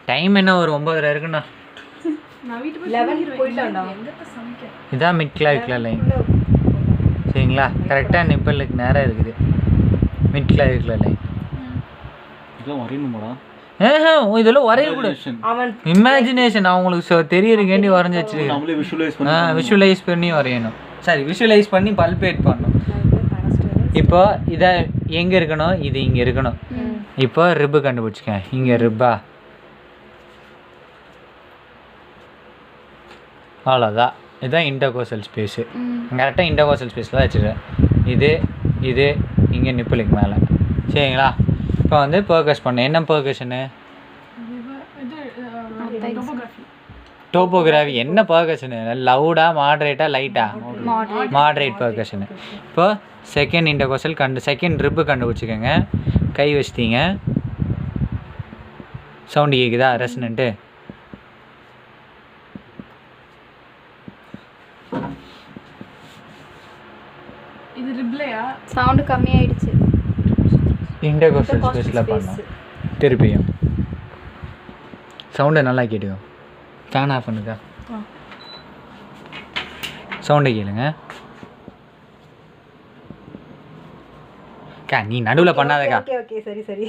Time என்ன ஒரு 9:30 இருக்குண்ணா. நான் வீட்டு போய் 11 போயிட்டான்டா. எங்கத்த சமைக்க. இதான் மிட் கிளாவிகுலர் லைன். சரிங்களா? கரெக்டாக நிப்பலுக்கு நேராக இருக்குது மிட் கிளாவிகுலர் லைன். இதெல்லாம் வரையணுமாடா? இதெல்லாம் வரையக்கூடாது. இமேஜினேஷன் அவங்களுக்கு தெரியறதுக்காண்டி வரைஞ்சி வச்சிருக்கேன். நம்மளே விஷுவலைஸ் பண்ணி வரையணும். சரி, விஷுவலைஸ் பண்ணி பல்பேட் பண்ணணும். இப்போ இதை எங்கே இருக்கணும்? இது இங்கே இருக்கணும். இப்போ ரிப்பு கண்டுபிடிச்சிக்க. இங்கே ரிப்பா, அவ்வளோதான். இதுதான் இன்டர்கோசல் ஸ்பேஸு. கரெக்டாக இன்டர்கோசல் ஸ்பேஸில் தான் வச்சுருக்கேன். இது இங்கே நிப்பிளுக்கு மேலே. சரிங்களா? இப்போ வந்து பர்கஸ் பண்ண என்ன பர்கஷனு? டோபோகிராஃபி. என்ன பர்கஷனு? லவுடா, மாட்ரேட்டா, லைட்டா? மாட்ரேட் பர்கஷனு. இப்போ செகண்ட் இன்டர்கோசல் செகண்ட் ரிப்பு கண்டுபிடிச்சிக்கோங்க. கை வச்சிட்டீங்க. சவுண்டு கேட்குதா? ரெசனண்ட்டு. இது ரிப்லையா? சவுண்ட் கம்மியாயிடுச்சு. இன்டர்கோசல் ஸ்பேஸில் பண்ணோம். திருப்பியும் சவுண்டை நல்லா கேட்டுக்கோ. ஃபேன் ஆஃப் பண்ணுக்கா. சவுண்டை கேளுங்க. கா நீ நடுவில் பண்ணாதக்கா. ஓகே சரி சரி.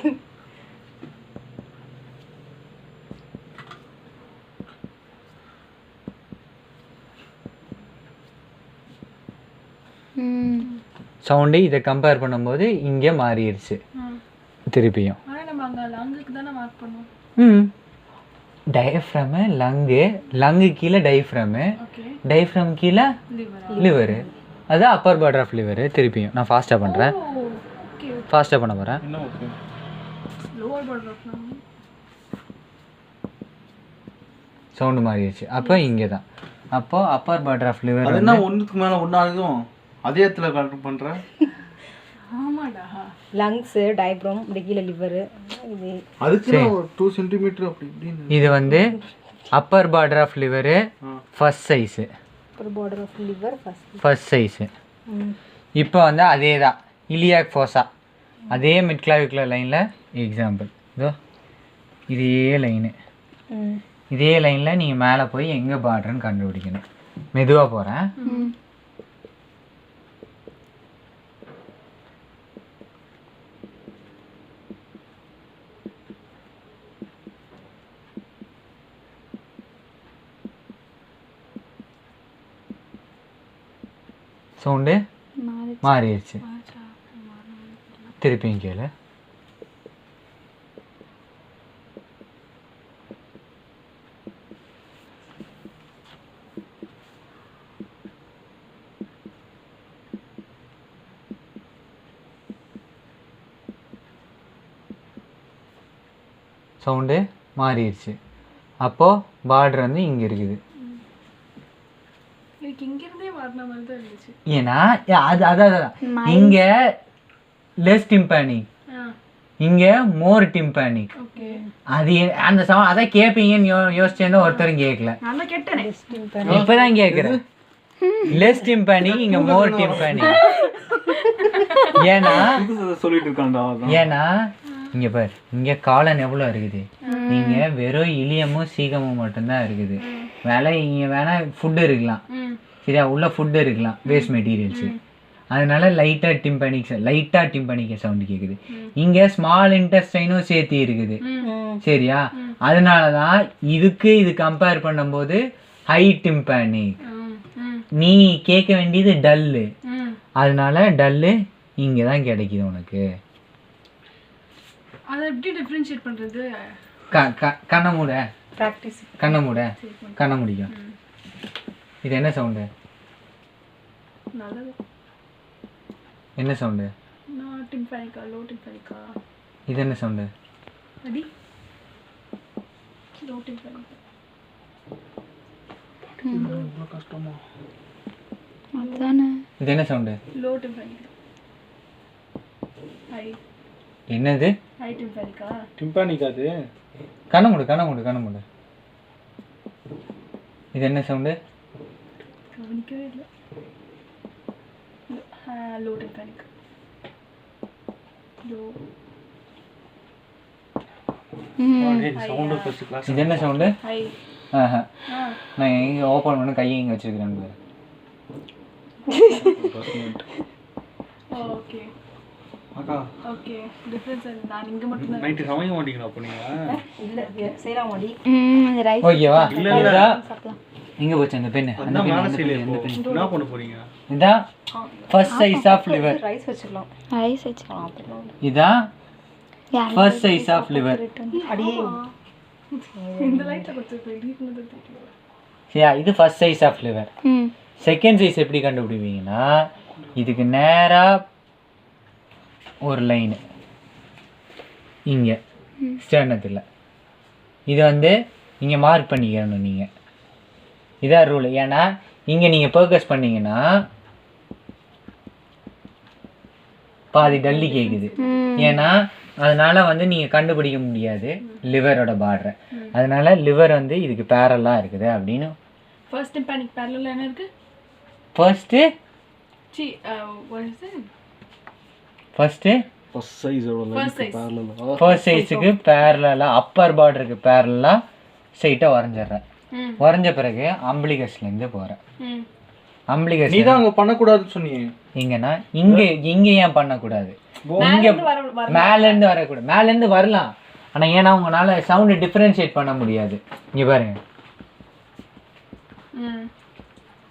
சவுண்டு இதை கம்பேர் பண்ணும்போது இங்கே மாறிடுச்சு. திருப்பியும் டயஃப்ரமு, லங்கு கீழே டயஃப்ரமு, டயஃப்ரம் கீழே லிவரு. அதுதான் அப்பர் பார்டர் ஆஃப் லிவரு. திருப்பியும் நான் ஃபாஸ்ட்டாக பண்ணுறேன். ஃபாஸ்ட்டாக பண்ண போகிறேன். சவுண்டு மாறிடுச்சு. அப்போ இங்கே தான். அப்போ அப்பர் பார்டர் ஆஃப் லிவர். அது என்ன ஒன்றுக்கு மேலே ஒன்றாகும் அதே இடத்துல கரெக்ட் பண்ணுறேன். ஆமாடா. லங்ஸ், டயப்ரம், கீழே லிவர். இது அதுக்கு 2 சென்டிமீட்டர் அப்படி இப்படின்னு. இது வந்து upper border of liver first size. Upper border of liver first size. இப்போ வந்து அதே தான் இலியாக் ஃபோசா. அதே மிட் கிளாவிகுலர் லைனில் எக்ஸாம்பிள் இதோ இதே லைனு. இதே லைனில் நீங்கள் மேலே போய் எங்கே பார்டர்னு கண்டுபிடிக்கணும். மெதுவாக போகிறேன். சவுண்டு மாறிடுச்சு. திருப்பியும் கேளு. சவுண்டு மாறிடுச்சு. அப்போது பார்டர் வந்து இங்கே இருக்குது. ஏன்னா அது அதான் இங்கே லெஸ் டிம்பானிக், இங்கே மோர் டிம்பானிக். அது அந்த சவுண்ட் அதான் கேட்பீங்கன்னு யோசிச்சேன்னா ஒருத்தரும் கேட்கல. இப்போதான் கேட்குறேன். லெஸ் டிம்பானிக், இங்கே மோர் டிம்பானிக். ஏன்னா சொல்லிட்டு இருக்காண்டா. ஏன்னா இங்கே பாரு, இங்கே காலன் எவ்வளோ இருக்குது. இங்கே வெறும் இலியமும் சீகமும் மட்டும்தான் இருக்குது. இங்கே வேணா ஃபுட்டு இருக்கலாம். சரியா? உள்ள ஃபுட்டு இருக்கலாம், வேஸ்ட் மெட்டீரியல்ஸு. அதனால லைட்டாக டிம்பனிக்க சவுண்டு கேட்குது. இங்கே ஸ்மால் இன்டெஸ்டைனும் சேர்த்து இருக்குது. சரியா? அதனால தான் இது கம்பேர் பண்ணும்போது ஹை டிம்பனிக். நீ கேட்க வேண்டியது டல்லு. அதனால டல்லு இங்கே தான் கிடைக்குது உனக்கு. அதை எப்படி டிஃபரன்ஷியேட் பண்ணுறது? கண்ணை மூட. ப்ராக்டிஸ். கண்ணை மூட. கண்ணை முடிக்கும். இது என்ன சவுண்டு? நல்லது. என்ன சவுண்டு? டிம்பனிக்கா, லோ டிம்பனிக்கா. இது என்ன சவுண்டு? அடி லோ டிம்பனிக்கா. கஷ்டமா? அதானே. இது என்ன சவுண்டு? லோ டிம்பனிக்கா. ஹை. என்னது? ஹை டிம்பனிக்கா. டிம்பானிக்கா அது? கண்ணை மூடு. இது என்ன சவுண்டு? கவனிக்கவே இல்லை. லோ டிம்பனிக்கா. Low sound first class. இது என்ன சவுண்டு? ஹை. ஆஹா, நான் எங்கே ஓப்பன் பண்ண கையை இங்கே வச்சுருக்கிறேன் பாரு. ஓகே அக்கா ஓகே. டிஃபரன்ஸ் நான் இங்க மட்டும் தான். நைட்டு சமைக்க மாட்டீங்களா அப்போ நீங்க? இல்லை செய்யலாம் மாடி. இந்த ரைஸ் ஓகேவா? இல்ல, இல்ல. இதா சாப்பிடலாம். இங்கே போச்சு அந்த பெண்ணு. அந்த அதான் பெண்ணு, மேலே அந்த செய்யல பெண்ணு, அந்த இப்போ. பெண்ணு. என்ன பண்ண போறீங்க? இதான் first size of liver. Rise வச்சுக்கலாம். ரைஸ் வச்சுக்கலாம். இதான் ஃபர்ஸ்ட் சைஸ் ஆஃப் லிவர். அடியே இந்த லைட்ல கொஞ்சம் வெளிய இருந்து தெரியும். சரியா? இது ஃபர்ஸ்ட் சைஸ் ஆஃப் லிவர். ம் செகண்ட் சைஸ் எப்படி கண்டுபிடிப்பீங்கன்னா, இதுக்கு நேராக ஒரு லைனு இங்கே ஸ்டர்னத்தில் இதை வந்து இங்கே மார்க் பண்ணிக்கிறணும் நீங்கள். இதான் ரூல். ஏன்னா இங்கே நீங்கள் ஃபோக்கஸ் பண்ணீங்கன்னா பாதி டல்லி கேட்குது. ஏன்னா அதனால வந்து நீங்கள் கண்டுபிடிக்க முடியாது லிவரோட பார்டரை. அதனால லிவர் வந்து இதுக்கு பேரலாக இருக்குது அப்படின்னு. ஃபர்ஸ்ட் டிம்பனிக் பேரலல் என்ன இருக்கு? First C what is it? First first size எவ்வளோ First size. பேரலல். ஃபர்ஸ்ட் சைஸுக்கு பேரலாக அப்பர் பார்டருக்கு பேரலாக ஸ்ட்ரைட்டாக வரைஞ்சிட்றேன். ம். வரைஞ்ச பிறகு அம்பிளிகஸ்லேருந்து போகிறேன். ம். அம்பிளிகஸ் நீ தான் அங்க பண்ண கூடாதுன்னு சொன்னீங்க. இங்கன்னா இங்கே ஏன் பண்ணக்கூடாது? இங்கே மேலேருந்து வரக்கூடாது. மேலேருந்து வரலாம், ஆனால் ஏன்னா உங்களால் சவுண்டு டிஃப்ரென்ஷியேட் பண்ண முடியாது. இங்கே பாருங்க, ம்.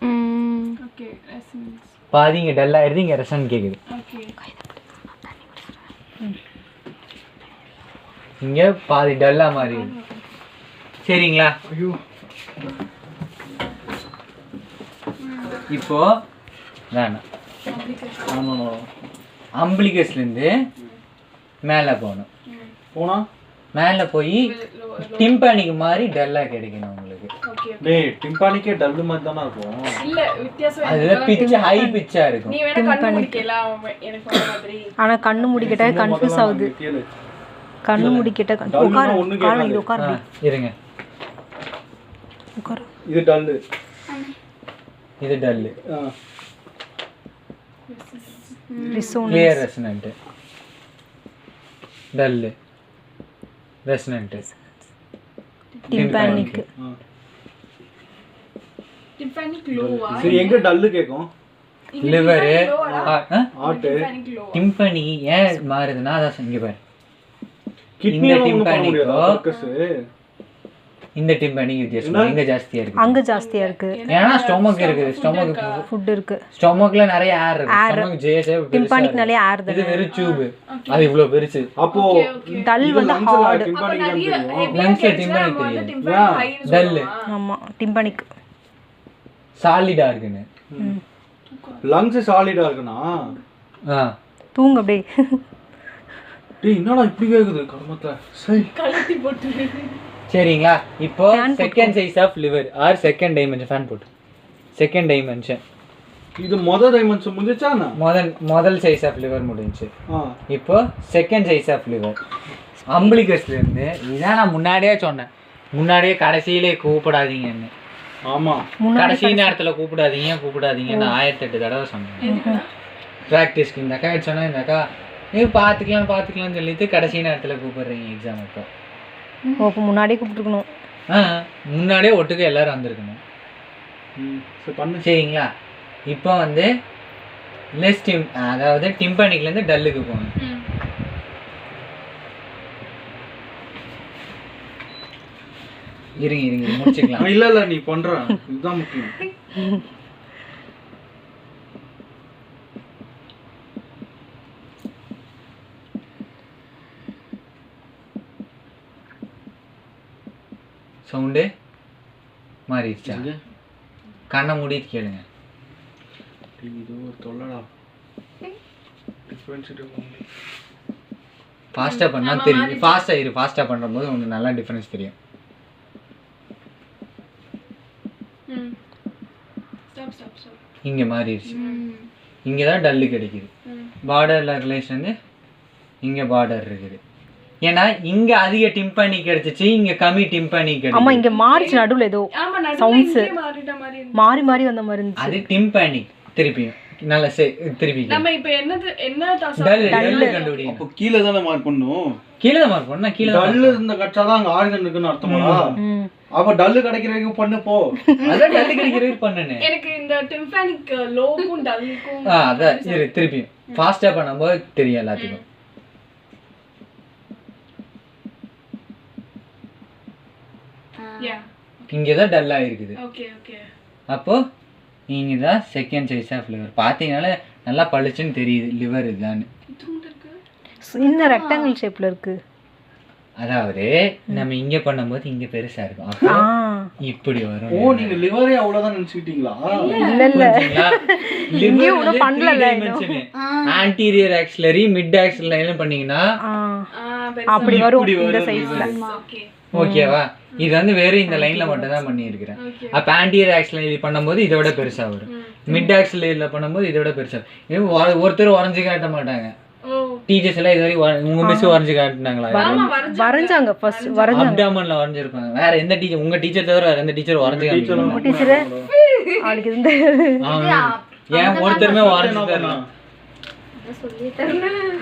ம் ஓகே ரெசனன்ஸ். பாதி இங்கே டல்லாகிடுது, இங்கே ரெசன் கேட்குது. ஓகே இங்கே பாதி டல்லாக மாறி. சரிங்களா? ஐயோ இப்போ வேணாம், ஆமாம். அம்பிளிகஸ்லேருந்து மேலே போகணும். போனா மேலே போய் டிம்பனிக்கு மாதிரி டல்லாக கிடைக்கணும் உங்களுக்கு. ஓகே டேய் டிம்பானிக்கே டல்லு மாதிரி தானே இருக்கும். இல்ல வித்தியாசம் அதுல பிட்ச் ஹை பிட்சா இருக்கும். நீ வேணா கண்ணு முடிக்கலாம் எனக்கு வர மாதிரி. ஆனால் கண்ணு முடிக்கிட்ட கன்ஃபியூஸ் ஆகுது. கேளு. கண்ணு முடிக்கிட்ட உட்கார காரணம் இது உட்கார இருங்க, உட்கார. இது டல்லு. இது dull, clear resonant. Dull resonant, tympanic. Tympanic லோவா? சரி எங்க டல்லு கேக்கும்? லிவர் ஆட்டு டிம்பனிக் லோ. டிம்பனி ஏன் மாறுதுன்னா அதான் இங்க பாரு, கிட்னி இந்த ஒண்ணு பண்ண முடியாது. டிம்பனிக்கோ ஃபோக்கஸ் இந்த டிம்பனிக்கு வித்தியாசம் எங்க ஜாஸ்தியா இருக்கு. அங்கே ஜாஸ்தியாக இருக்கு. ஏன்னா ஸ்டொமக் இருக்குது, ஸ்டொமக் ஃபுட் இருக்கு. ஸ்டொமக்ல நிறைய ஏர் இருக்கு. ஸ்டொமக் ஜேஸே டிம்பானிக் நிறைய ஏர் இது வெறும் டியூப், அது இவ்வளவு பெருசு. அப்போ டல் வந்து ஹார்ட். டிம்பானிக் தான் தெரியும். லங்ஸ்ல டிம்பனிக் தெரியும். டல்லு ஆமாம் டிம்பானிக் சாலிடா இருக்குன்னு. லங்ஸ் சாலிடா இருக்குனா தூங்க அப்படியே. டேய் என்னடா இப்படி கேக்குது கர்மத்துல. சரி கழுத்தி போட்டு. சரிங்களா? இப்போ second size of liver or second dimension ஃபேன் போட்டு செகண்ட் டைமென்ஷன். இது முதல் டைமென்ஷன் முடிஞ்சானா? முதல் சைஸ் ஆஃப் லிவர் முடிஞ்சு. ஆ இப்போ செகண்ட் சைஸ் ஆஃப் லிவர் அம்பிளிகஸ்ல இருந்து. இதான் நான் முன்னாடியே சொன்னேன், முன்னாடியே கடைசியிலே கூப்பிடாதீங்கன்னு. ஆமா கடைசி நேரத்துல கூப்பிடாதீங்கன்னு 1008 தடவை சொன்னேன். ப்ராக்டிஸ்க்கு இந்த அக்கா சொன்னா, இந்த அக்கா நீ பார்த்துக்கலாம்னு சொல்லிட்டு கடைசி நேரத்தில் கூப்பிடுறீங்க எக்ஸாம் அப்போ. ஓப்போ முன்னாடியே கூப்பிட்டுருக்கணும். முன்னாடியே ஒட்டுக்க எல்லாரும் வந்திருக்கணும். சரி பண்ணு. சரிங்களா? இப்போ வந்து லெஸ் அதாவது டிம்பனிக்லேருந்து டல்லுக்கு போகணும். இருங்க முடிச்சுக்கலாம். இல்ல நீ பண்ற இதுதான் முக்கியம். சவுண்டு மாறிடுச்சா? கண்ணை மூடிட்டு கேளுங்க. இது ஒரு தொல்லடா. ஃபாஸ்ட்டாக பண்ணால் தெரியும். ஃபாஸ்ட்டாக பண்ணும்போது உங்களுக்கு நல்லா டிஃப்ரென்ஸ் தெரியும். இங்கே மாறிடுச்சு. இங்கே தான் டல்லு கிடைக்குது. பார்டர் ரிலேஷன் வந்து இங்கே பார்டர் இருக்குது. ஏன்னா இங்கே அதிக டிம்பனி கிடைச்சிச்சு, இங்கே கம்மி டிம்பனி கிடைக்கும். ஆமா இங்க மாறிச்சு நடுவுல ஏதோ சவுண்ட்ஸ் மாறி மாறி வந்த மாதிரி இருந்துச்சு. அது டிம்பனி. திருப்பியும் நல்லா திருப்பி நம்ம இப்போ என்ன டாஸ்க் டல் கண்டுபிடிங்க. அப்போ கீழே தானே மார்க் பண்ணும். கீழே தான் மார்க் பண்ணா கீழே டல்லு இருந்த கட்சாதான் அங்க ஆர்கன் இருக்குன்னு அர்த்தமா? அப்ப டல்லு கிடைக்கிற வரைக்கும் பண்ணு போ. அதான் டல் கிடைக்கிறதுக்கு பண்ணனே. எனக்கு இந்த டிம்பானிக் லோக்கும் டல்லுக்கும் அதான் இரு திருப்பி ஃபாஸ்டா பண்ணும்போது தெரியும் எல்லாத்துக்கும். யா இங்க தான் டல்லா இருக்குது. Okay okay. அப்போ இங்க தான் செகண்ட் சைஸ் ஆஃப் லிவர். பாத்தீங்கனால நல்லா பளிச்சுன்னு தெரியுது லிவர் இதுதான். இந்த ரெக்டாங்கிள் ஷேப்ல இருக்கு. அதாவது நம்ம இங்க பண்ணும்போது இங்க பெருசா இருக்கும். அப்போ இப்படி வரும். ஓ நீங்க லிவரே அவ்வளவுதான் நினைச்சிட்டீங்களா? இல்ல இல்ல இங்க ஒண்ணு பண்ணல. ஆன்டீரியர் ஆக்சிலரி மிட் ஆக்சிலரி பண்ணீங்கன்னா அப்படி வரும் இந்த சைஸ்ல. ஓகே ஓகேவா? இது வந்து வெறும் இந்த லைன்ல மட்டும் தான் பண்ணி இருக்கிறேன். அப்ப ஆன்டீரியர் ஆக்சிலரி பண்ணும்போது இதோட பெருசா வரும். மிட் ஆக்சிலரியில பண்ணும்போது இதோட பெருசா வரும். ஒருத்தர் வரைஞ்சு காட்ட மாட்டாங்க. டீச்சர்ஸ் எல்லாம் இதுவரை உங்க மிஸ் வரைஞ்சு காட்டினாங்களா? வரைஞ்சாங்க ஃபர்ஸ்ட் வரைஞ்சாங்க. அப்டாமன்ல வரைஞ்சிருப்பாங்க. வேற எந்த டீச்சர் உங்க டீச்சர் தவிர வேற எந்த டீச்சர் வரைஞ்சு காட்டினாங்க? டீச்சர் அவளுக்கு இந்த ஏன் ஒருத்தருமே வரைஞ்சு தரல.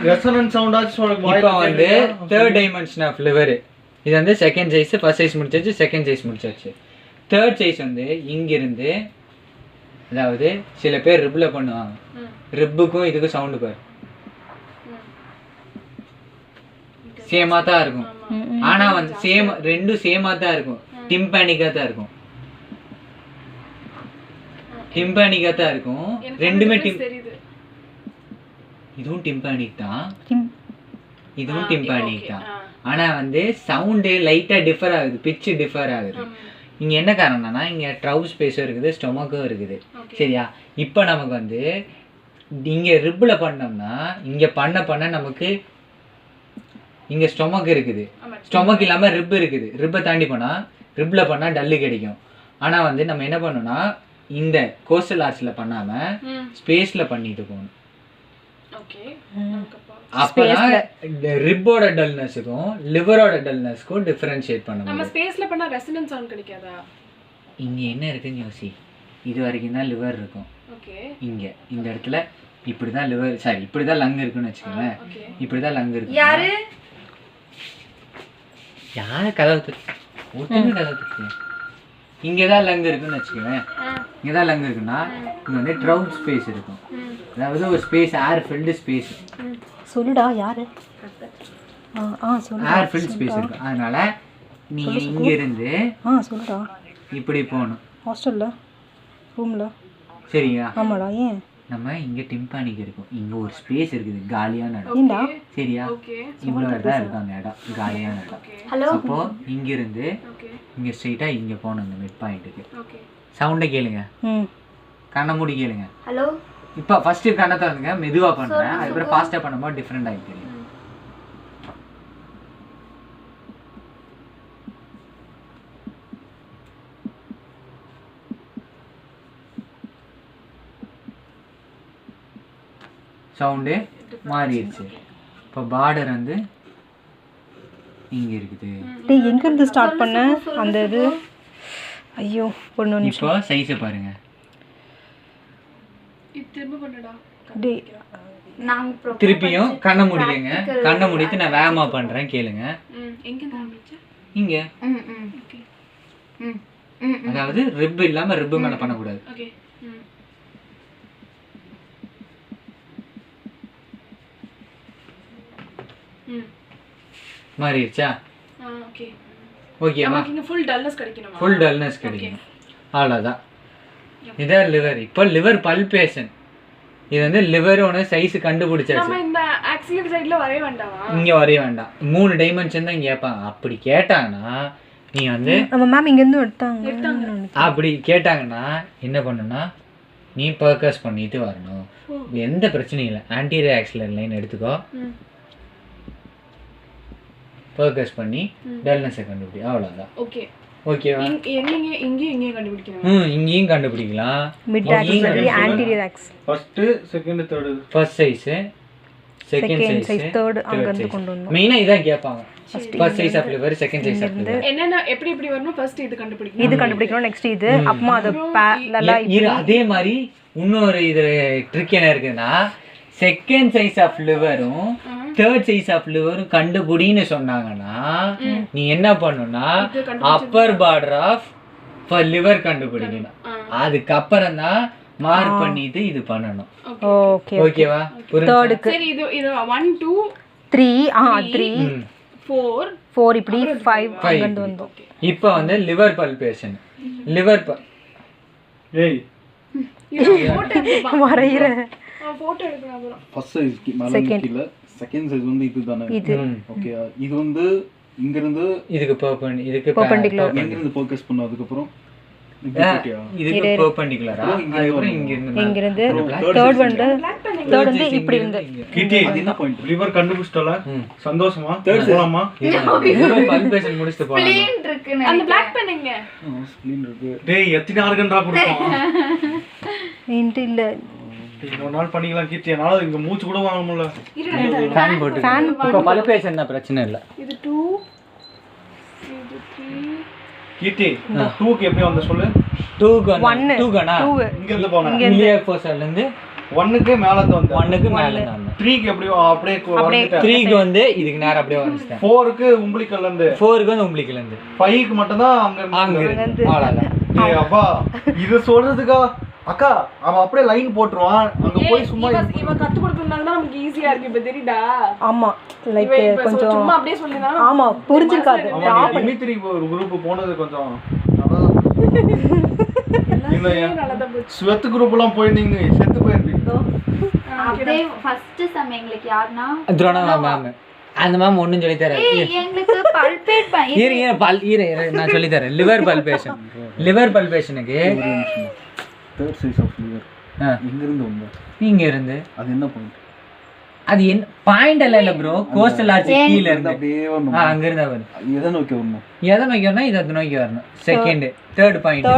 ரெசனன்ஸ் சவுண்ட் ஆச்சு உங்களுக்கு வாய். இப்போ வந்து தேர்ட் டைமென்ஷன் ஆஃப் லிவர். இது வந்து செகண்ட் சைஸ், ஃபர்ஸ்ட் சைஸ் முடிச்சாச்சு, செகண்ட் சைஸ் முடிச்சாச்சு. தேர்ட் சைஸ் வந்து இங்க இருந்து, அதாவது சில பேர் ரிப்ல பண்ணுவாங்க. ரிப்புக்கும் இதுக்கும் சவுண்ட் பாரு சேமா தான் இருக்கும். ஆனா வந்து சேம் ரெண்டும் சேமா தான் இருக்கும். டிம்பானிக்கா தான் இருக்கும். டிம்பானிக்கா தான் இருக்கும். ரெண்டுமே இதுவும் டிம்பானிக் தான், இதுவும் டிம்பானிக் தான். ஆனா வந்து சவுண்டு லைட்டா டிஃபர் ஆகுது, பிட்ச் டிஃபர் ஆகுது. இங்க என்ன காரணம்னா இங்க ட்ரவுஸ் ஸ்பேஸும் இருக்குது, ஸ்டொமக்கும் இருக்குது. சரியா? இப்போ நமக்கு வந்து இங்க ரிப்ல பண்ணோம்னா இங்க பண்ண நமக்கு இங்க ஸ்டொமக் இருக்குது, ஸ்டொமக் இல்லாம ரிப் இருக்குது. ரிப்பை தாண்டி போனா ரிப்ல பண்ணா டல்லு கிடைக்கும். ஆனா வந்து நம்ம என்ன பண்ணோம்னா இந்த கோஸ்டல் ஆர்ச்ல பண்ணாம ஸ்பேஸ்ல பண்ணிட்டு போகணும். அப்பதான் ரிப்போட டல்னஸுக்கும் லிவரோட டல்னஸ்க்கும் டிஃபரன்ஷியேட் பண்ண முடியும். நம்ம ஸ்பேஸ்ல பண்ணா ரெசனன்ஸ் சவுண்ட் கிடைக்காதா? இங்க என்ன இருக்குன்னு யோசி. இது வரைக்கும் தான் லிவர் இருக்கும். ஓகே. இங்க இந்த இடத்துல இப்படிதான் லிவர், சாரி இப்படிதான் லங் இருக்குன்னு வச்சுக்கோங்க. இப்படிதான் லங் இருக்கு. யாரு கதவு ஒட்டுமே கதவு இங்கதான் லங் இருக்குன்னு வச்சுக்கோங்க. இங்கதான் லங் இருக்குன்னா இங்க வந்து ட்ரவுட் ஸ்பேஸ் இருக்கும். அதாவது ஒரு ஸ்பேஸ், ஏர் ஃபில்டு ஸ்பேஸ். சொல்லுடா யாரு? சொல்லு. ஏர் ஃபில்டு ஸ்பேஸ் இருக்கு. அதனால நீங்க இங்க இருந்து சொல்லுடா இப்படி போகணும். ஹாஸ்டல்ல ரூம்ல. சரியா? ஆமாடா. ஏன் நம்ம இங்க டிம்பானிக் இருக்கும். இங்க ஒரு ஸ்பேஸ் இருக்குது, காலியான இடம். சரியா? இவ்வளவு தான் இருக்கும் அந்த இடம், காலியான இடம். அப்போ இங்க இருந்து இங்க ஸ்ட்ரைட்டா இங்க போகணும் இந்த மிட் பாயிண்ட்டுக்கு. சவுண்டை கேளுங்க, கண்ணை மூடி கேளுங்க. ஹலோ. இப்போ ஃபர்ஸ்ட் கண்ணை திறந்துங்க, மெதுவா பண்றேன். அதுக்கப்புறம் ஃபாஸ்டா பண்ணும்போது டிஃபரெண்ட் ஆகி தெரியும். சவுண்டு மாறிடுச்சு. இப்போ பார்டர் வந்து இங்க இருக்குது. டேய் எங்க இருந்து ஸ்டார்ட் பண்ண அந்த இது? ஐயோ பொண்ணு இப்போ சைஸ் பாருங்க. திரும்ப பண்ணடா. டேய் நாங்க திருப்பியும் கண்ணை மூடிடுங்க. கண்ணை மூடிட்டு நான் வேகமா பண்றேன், கேளுங்க. எங்க காமிச்சா? இங்க. ஓகே. அதாவது ரிப் இல்லாம ரிப் மேல பண்ண கூடாது. ஓகே. மாறிடுச்சா? ஓகே. ஓகேவா? நமக்கு இங்க ஃபுல் டல்னஸ் கிடைக்கணுமா? ஃபுல் டல்னஸ் கிடைக்கும். அவ்வளோதான். இதான் லிவர். இப்போ லிவர் பல்பேஷன். இது வந்து லிவரோட சைஸ் கண்டுபிடிச்சாச்சு. நம்ம இந்த ஆக்சிலரி சைடுல வரைய வேண்டாமா? இங்க வரைய வேண்டாம். 3 டைமென்ஷன் தான் கேட்பாங்க. அப்படி கேட்டாங்கன்னா நீ வந்து நம்ம மேம் இங்க இருந்து எடுத்தாங்க. அப்படி கேட்டாங்கன்னா என்ன பண்ணணும்னா நீ பர்கஸ் பண்ணிட்டு வரணும். எந்த பிரச்சனையும் இல்லை. ஆன்டீரியர் ஆக்சிலரி லைன் எடுத்துக்கோ, ஃபோக்கஸ் பண்ணி டல்னஸ் கண்டுபிடி. அவ்வளவுதான். ஓகே. ஓகேவா? இங்கேயும் கண்டுபிடிக்கணும். இங்கேயும் கண்டுபிடிக்கலாம். மிட் ஆக்சிலரி, ஆன்டீரியர் ஆக்ஸ். First, second, third. First size, second size, third அங்க இருந்து கொண்டு வந்தோம். மெயினா இதான் கேட்பாங்க. First size of liver, second size of liver. என்னென்ன எப்படி எப்படி வரணும் ஃபர்ஸ்ட் இது கண்டுபிடிக்கணும். இது கண்டுபிடிக்கணும், நெக்ஸ்ட் இது, அப்புறமா அது நல்லா அதே மாதிரி இன்னொரு இது ட்ரிக் என்ன இருக்குன்னா, செகண்ட் சைஸ் ஆஃப் லிவரும் தேர்ட் சைஸ் ஆஃப் லிவரும் கண்டுபிடின்னு சொன்னாங்கன்னா நீ என்ன பண்ணணும்னா upper border of far liver கண்டுபிடிக்கணும். அதுக்கப்புறம் தான் மார்க் பண்ணிட்டு இது பண்ணணும். ஓகே ஓகேவா? தேர்டுக்கு சரி இது 1 2 3 3 4 4 இப்படி 5 அங்க வந்தோம். இப்போ வந்து லிவர் பல்பேஷன். லிவர் ஏய் வரையற போட்டோ எடுக்கணும் அப்புறம். ஃபர்ஸ்ட் சைஸ் மேல கீழ, செகண்ட் சைஸ் வந்து இதுதானே. இது ஓகே, இது வந்து இங்க இருந்து இதுக்கு இதுக்கு பெர்பெண்டிகுலர், எங்க இருந்து ஃபோக்கஸ் பண்ணு, அதுக்கு அப்புறம் இதுக்கு பெர்பெண்டிகுலரா, அதுக்கு இங்க இருந்து தேர்ட் வந்து இப்படி வந்து கிட்டி என்ன பாயிண்ட் லிவர் கண்டுபிடிச்சல சந்தோஷமா போலாமா? லிவர் பல்பேஷன் முடிச்சிட்டு போலாம். ஸ்ப்ளீன் இருக்குன்னு அந்த Black pen எங்க? ஸ்ப்ளீன் இருக்கு. டேய் எத்தனை ஆர்கன்டா கொடுப்போம்? இன்ட் இல்ல, இன்னொரு நாள் பண்ணிக்கலாம் கீர்த்தி. என்னால இங்க மூச்சு கூட வாங்க முடியல. ஃபேன் போட்டு இப்போ பல்பேஷன் தான் பிரச்சனை இல்ல. இது 2 இது 3 கீர்த்தி 2க்கு எப்படி வந்த சொல்லு. 2க்கு 2 கனா இங்க இருந்து போனா இலியர் போஸ்டர்ல இருந்து 1க்கு மேல இருந்து வந்த 1க்கு மேல நான் 3க்கு எப்படி அப்படியே வந்துட்ட. 3க்கு வந்து இதுக்கு நேரா அப்படியே வந்துட்டேன். 4க்கு உம்பிளிக்கல்ல இருந்து 4க்கு வந்து உம்பிளிக்கல இருந்து 5க்கு மட்டும் தான் அங்க இருந்து அவ்வளவுதான். டேய் அப்பா இது சொல்றதுக்கா அக்கா அவன் அப்படியே லைன் போட்டுருவான். அங்க போய் சும்மா இவன் கத்து கொடுத்ததுனால தான் நமக்கு ஈஸியா இருக்கு. இப்ப தெரியுதா? ஆமா லைக் கொஞ்சம் சும்மா அப்படியே சொல்லினா ஆமா புரிஞ்சிருக்காது. டிமித்ரி ஒரு குரூப் போனது கொஞ்சம் நல்லா நல்லதா போச்சு. ஸ்வெத் குரூப் எல்லாம் போயிருந்தீங்க செத்து போயிருந்தீங்க. அப்படியே ஃபர்ஸ்ட் சம் எங்களுக்கு யாருன்னா துரோணா மேம். அந்த மேம் ஒண்ணும் சொல்லி தர. எங்களுக்கு பல்பேட் பண்ணி நான் சொல்லி தரேன். Liver palpation. லிவர் பல்பேஷனுக்கு தேர்ட் சைஸ் ஆஃப் லிவர் எங்க இருந்து வந்த? இங்க இருந்து. அது என்ன பாயிண்ட்? அது என்ன பாயிண்ட் இல்ல ப்ரோ, கோஸ்டல் ஆர்ச் கீழ இருந்து அப்படியே வரணும். அங்க இருந்து வரணும். எதை நோக்கி வரணும்? எதை நோக்கி வரணும்? இத நோக்கி வரணும். Second third point.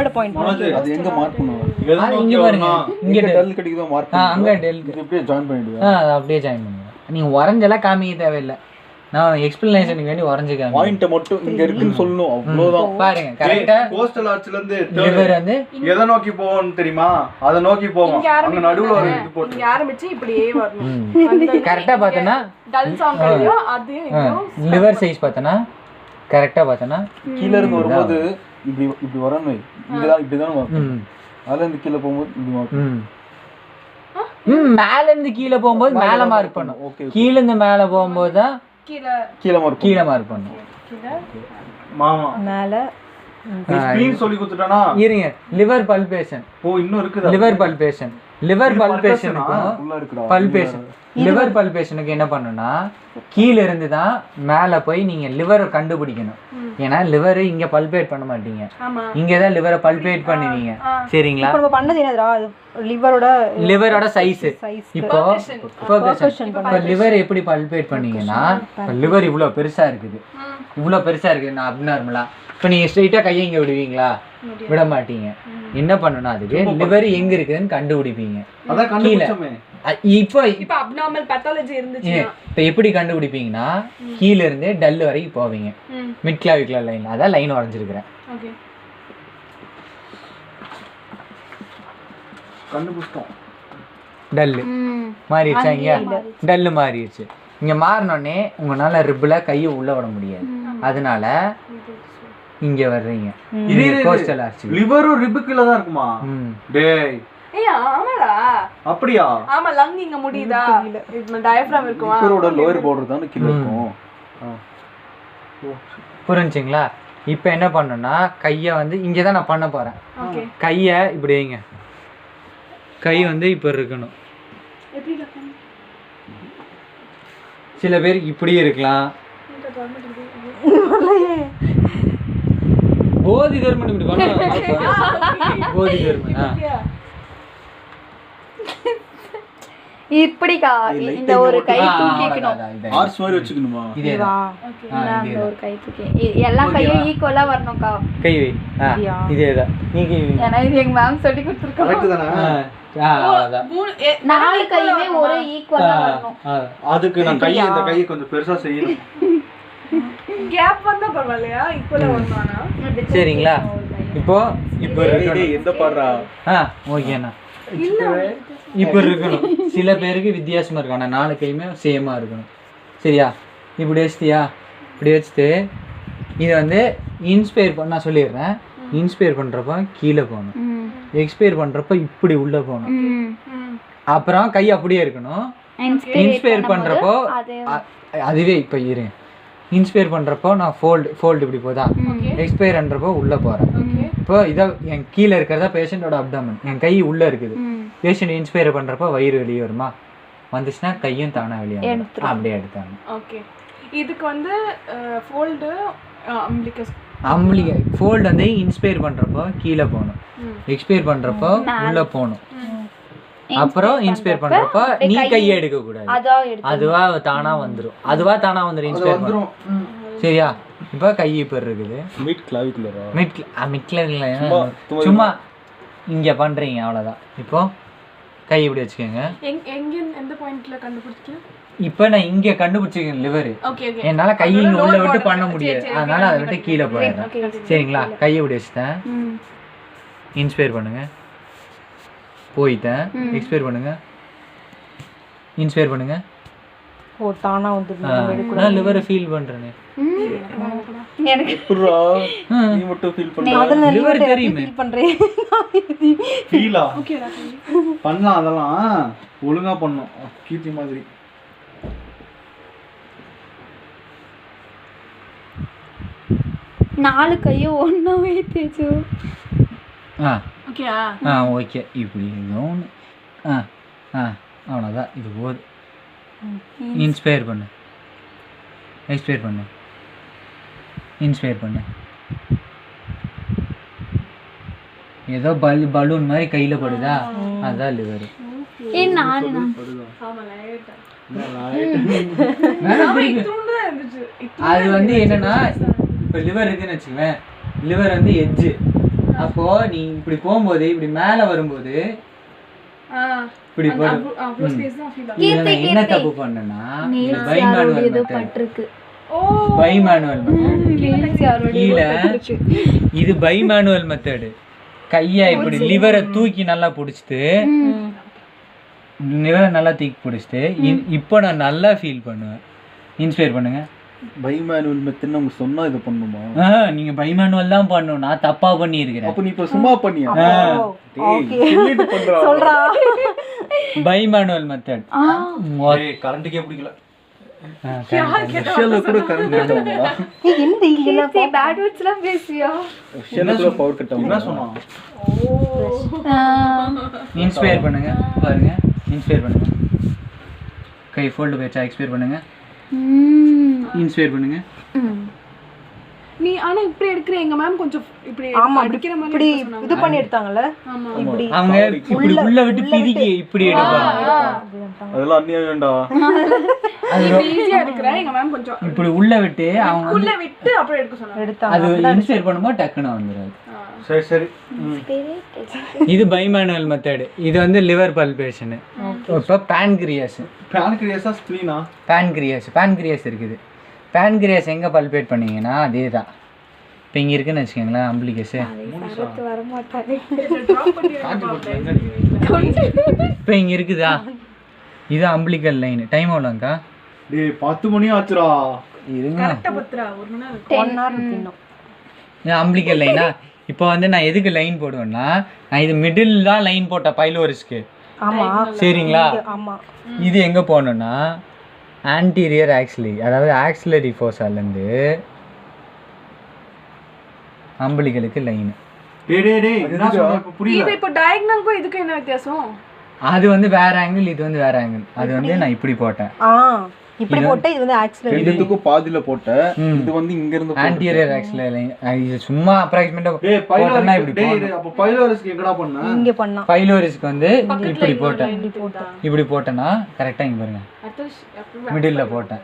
அது எங்க மார்க் பண்ணுவோம்? எதை இங்க பாருங்க. இங்க டல் கிடைக்குதோ மார்க் பண்ணுங்க. அங்க டெல் அப்படியே ஜாயின் பண்ணிடுங்க. அது அப்படியே ஜாயின் பண்ணுங்க. நீங்க வரைஞ்சல காமிக்க தேவையில்லை. நான் எக்ஸ்பிளனேஷனுக்கு வேண்டி வரைஞ்சு காமி. பாயிண்ட் மட்டும் இங்க இருக்குன்னு சொல்லணும். அவ்வளவுதான். பாருங்க கரெக்ட்டா கோஸ்டல் ஆர்ச்ல இருந்து லிவர் வந்து எதை நோக்கி போவோம் தெரியுமா? அத நோக்கி போவோம். அங்க நடுவுல ஒரு இது போட்டு இங்க ஆரம்பிச்சு இப்படியே வரணும். கரெக்ட்டா பார்த்தனா டல் சவுண்ட் கிடைக்கும். அது லிவர் சைஸ் பார்த்தனா கரெக்ட்டா பார்த்தனா கீழ இருந்து வரும்போது இப்படி இப்படி வரணும். இப்படி தான் வரணும். அதுல இருந்து கீழ போகும்போது இப்படி வரணும். மேல இருந்து கீழ போகும்போது மேல மார்க் பண்ணும். கீழ இருந்து மேல போகும்போது தான் கீழ மார்க் பண்ணும். மாமா மேல ஸ்கிரீன் சொல்லி கொடுத்துட்டானா? இருங்க. லிவர் பல்பேஷன். ஓ இன்னும் இருக்குது. Liver palpation. லிவர் பல்பேஷனுக்கும் உள்ள இருக்குடா. பல்பேஷன். லிவர் பல்பேஷனுக்கு என்ன பண்ணணும்னா கீழ இருந்து தான் மேல போய் நீங்க லிவரை கண்டுபிடிக்கணும். ஏன்னா லிவர் இங்க பல்பேட் பண்ண மாட்டீங்க. இங்க தான் லிவரை பல்பேட் பண்ணுவீங்க. சரிங்களா? இப்போ நம்ம பண்ணது என்னதுடா? லிவரோட சைஸ். இப்போ ஃபோகஷன். இப்போ லிவர் எப்படி பல்பேட் பண்ணீங்கன்னா லிவர் இவ்வளோ பெருசா இருக்குது. இவ்வளோ பெருசா இருக்கு. நான் அப்நார்மலா இப்போ நீங்க ஸ்ட்ரைட்டா கையை இங்க விடுவீங்களா? விட மாட்டீங்க. என்ன பண்ணணும்? அதுக்கு லிவர் எங்க இருக்குதுன்னு கண்டுபிடிப்பீங்க. அதான் கண்டுபிடிச்சோமே. இப்போ அப்நார்மல் பேத்தாலஜி இருந்துச்சு. இப்போ எப்படி கண்டுபிடிப்பீங்கன்னா கீழ இருந்து டல் வரைக்கும் போவீங்க. Mid clavicular line. அதான் லைன் வரைஞ்சிருக்கிறேன். ஓகே கண்டுபிடிச்சோம். டல்லு மாறிடுச்சா? இங்க டல்லு மாறிடுச்சு. இங்க மாறினோடனே உங்களால ரிப்பில் கையை உள்ள விட முடியாது. அதனால இங்க வர்றீங்க. இது கோஸ்டல் ஆர்ச். லிவரும் ரிப்புக்குள்ள தான் இருக்குமா? டேய் ஏய் ஆமாடா. அப்படியா? ஆமா லங் இங்க முடியுதா? இது டயப்ராம் இருக்குமா? லிவரோட லோயர் பார்டர் தான் கீழ இருக்கும். புரிஞ்சுங்களா? இப்போ என்ன பண்ணணும்னா கையை வந்து இங்கே தான் நான் பண்ண போறேன். கையை இப்படி வைங்க. கை வந்து இப்போ இருக்கணும். சில பேர் இப்படி இருக்கலாம். போதி தர்மன் இப்படி பண்ண போதி தர்மன் இப்படிக்கா இந்த ஒரு கை தூக்கிக்கணும். ஆர்ச் மாதிரி வச்சுக்கணுமா? இதேதா. அந்த ஒரு கை தூக்கி எல்லா கையும் ஈக்குவலா வரணும்க்கா. கை வை. இதேதான். நீங்க ஏன்னா இது எங்க மேம் சொல்லி கொடுத்துருக்காங்க. கரெக்ட் தானே? அவ்வளவுதான். நாலு கையுமே ஒரே ஈக்குவலா வரணும். அதுக்கு நான் இந்த கையை கொஞ்சம் பெருசா செய்யணும். கேப் வந்தா பரவாயில்லையா ஈக்குவலா வரணும்னா சரிங்களா இப்போ இருக்கணும். எந்த பாடுறா ஓகேண்ணா இப்போ இருக்கணும். சில பேருக்கு வித்தியாசமாக இருக்கும், ஆனால் 4 கையுமே சேமாக இருக்கணும். சரியா? இப்படி வச்சுட்டியா? இப்படி வச்சுட்டு இதை வந்து இன்ஸ்பயர் பண்ண நான் சொல்லிடுறேன். இன்ஸ்பயர் பண்ணுறப்ப கீழே போகணும், எக்ஸ்பயர் பண்ணுறப்ப இப்படி உள்ளே போகணும். அப்புறம் கை அப்படியே இருக்கணும். இன்ஸ்பயர் பண்ணுறப்போ அதுவே இப்போ இரு. இன்ஸ்பயர் பண்ணுறப்போ நான் ஃபோல்டு இப்படி போதா, எக்ஸ்பயர் பண்ணுறப்போ உள்ளே போகிறேன். இப்போ இதை என் கீழே இருக்கிறதா பேஷண்ட்டோட அப்டாமன், என் கை உள்ளே இருக்குது. பேஷண்ட் இன்ஸ்பயர் பண்ணுறப்போ வயிறு வெளியே வருமா, வந்துச்சுன்னா கையும் தானாக வெளியே வந்துடும். அப்படியே எடுத்தாங்க. ஓகே. இதுக்கு வந்து ஃபோல்டு ஃபோல்டு வந்து இன்ஸ்பயர் பண்ணுறப்போ கீழே போகணும், எக்ஸ்பயர் பண்ணுறப்போ உள்ளே போகணும். அப்புறம் இன்ஸ்பயர் பண்றப்ப நீ கையை எடுக்க கூடாது, அதுவா தானா வந்துரும். இன்ஸ்பயர் வந்துரும். சரியா? இப்ப கை இப்ப இருக்குது மிட் கிளாவிகுலரா, சும்மா இங்க பண்றீங்க அவ்வளவுதான். இப்போ கை இப்படி வச்சுக்கோங்க. எந்த பாயிண்ட்ல கண்டுபிடிச்சீங்க? இப்ப நான் இங்க கண்டுபிடிச்சிருக்கேன் லிவர். என்னால கையை இங்க உள்ள விட்டு பண்ண முடியாது, அதனால அதை விட்டு கீழே போயிடுறேன். சரிங்களா? கையை இப்படி வச்சுட்டேன். இன்ஸ்பயர் பண்ணுங்க, போயிட்டேன். எக்ஸ்பயர் பண்ணுங்க, இன்ஸ்பயர் பண்ணுங்க. ஓ தானா வந்துருது. நான் லிவரை ஃபீல் பண்றேனே. எனக்கு புறா நீ மட்டும் ஃபீல் பண்ணு. அதெல்லாம் லிவர் தெரியுமே. ஃபீல் பண்றேன். ஃபீலா பண்ணலாம், அதெல்லாம் ஒழுங்கா பண்ணணும். கீர்த்தி மாதிரி 4 கையும் ஒண்ணாவே தேச்சு. ஓகே. இப்படி ஒன்று அவ்வளோதான். இது போது. இன்ஸ்பயர் பண்ணு, எக்ஸ்பயர் பண்ணு, இன்ஸ்பயர் பண்ணு. ஏதோ பலூன் மாதிரி கையில் படுதா, அதுதான் லிவர். அது வந்து என்னன்னா, இப்போ லிவர் இருக்குன்னு வச்சுக்குவேன். லிவர் வந்து எட்ஜு. அப்போ நீ இப்படி போகும்போது இப்படி மேல வரும்போது இப்படி என்ன தப்பு பண்ணனா, பைமேனுவல் மெத்தட். இது பைமேனுவல் மெத்தடு. கையை இப்படி லிவரை தூக்கி நல்லா பிடிச்சிட்டு, லிவரை நல்லா தூக்கி பிடிச்சிட்டு இப்போ நான் நல்லா ஃபீல் பண்ணுவேன். இன்ஸ்பயர் பண்ணுங்க. பைமேனுவல் மெத்தட் நம்ம சொன்னா இத பண்ணுமா? நீங்க பைமேனுவல் தான் பண்ணணும். நான் தப்பா பண்ணி இருக்கேன். அப்ப நீ இப்ப சும்மா பண்ணியா? ஓகே சொல்றா. பைமேனுவல் மெத்தட். கரண்ட்க்கே பிடிக்கல. ஷெல்ல கூட கரண்ட் கட்டணுமா? என்னது இதெல்லாம் பேட் வேர்ட்ஸ்லாம் பேசியா? ஷெல்ல கூட பவர் கட் ஆகும். என்ன சொன்னா? இன்ஸ்பயர் பண்ணுங்க. பாருங்க, இன்ஸ்பயர் பண்ணுங்க. கை ஃபோல்ட் பேச்சா எக்ஸ்பயர் பண்ணுங்க. இன்ஸ்பயர் பண்ணுங்க. நீ ஆனா இப்படி எடுக்கற எங்க மேம் கொஞ்சம் இப்படி அடிக்கிற மாதிரி இப்படி இது பண்ணி எடுத்தாங்கல. இப்படி அவங்க இப்படி உள்ள விட்டு பிரிக்கி இப்படி எடுப்பாங்க. அதெல்லாம் அநியாயம்டா. அது ஈஸியா எடுக்கற எங்க மேம் கொஞ்சம் இப்படி உள்ள விட்டு அவங்க உள்ள விட்டு அப்படியே எடுக்க சொன்னாங்க. எடுத்தாங்க. அது இன்ஸ்பயர் பண்ணும்போது டக்குன்னு வந்துரும். சரி சரி. இது பைமேனுவல் மெத்தட். இது வந்து லிவர் பல்பேஷன். இப்போ பான்கிரியாஸ். பான்கிரியாஸா ஸ்ப்ளீனா? பான்கிரியாஸ் இருக்குது. பான்கிரியாஸ் எங்கே பல்பேட் பண்ணீங்கன்னா அதே தான். இப்போ இங்கே இருக்குன்னு வச்சுக்கோங்களேன், அம்பிளிகஸு. இப்போ இங்கே இருக்குதா, இது அம்பிளிக்கல் லைன். டைம் எவ்வளோங்கக்கா? டேய் 10 மணி ஆச்சுடா. இருங்க, கரெக்ட்டா 1 hour இருக்கணும். இது அம்பிளிக்கல் லைனா. இப்போ வந்து நான் எதுக்கு லைன் போடுவேன்னா, நான் இது மிடில் தான் லைன் போட்டேன் பைலோரிஸ்க்கு. ஆமா சரிங்களா? ஆமா. இது எங்கே போகணுன்னா ஆன்டீரியர் ஆக்சிலரி, அதாவது ஆக்சிலரி ஃபோர்ஸாலேருந்து அம்பிளிகளுக்கு லைன். இது இப்போ டயகனலுக்கும் இதுக்கு என்ன வித்தியாசம்? அது வந்து வேற ஆங்கிள், இது வந்து வேற ஆங்கிள். அது வந்து நான் இப்படி போட்டேன். இப்படி போட்டா இது வந்து ஆக்சிலரி. இதுக்கு பாதியில போட்ட. இது வந்து இங்க இருந்து ஆன்டீரியர் ஆக்சிலரி லைன். இது சும்மா அப்ராக்ஸிமேட்டா போட்டேன்னா இப்படி போடணும். அப்ப பைலோரிஸ்க்கு எங்கடா பண்ணா? இங்க பண்ணா. பைலோரிஸ்க்கு வந்து இப்படி போட்டேன். இப்படி போட்டேன்னா கரெக்டா இங்க பாருங்க, மிடில்ல போட்டேன்.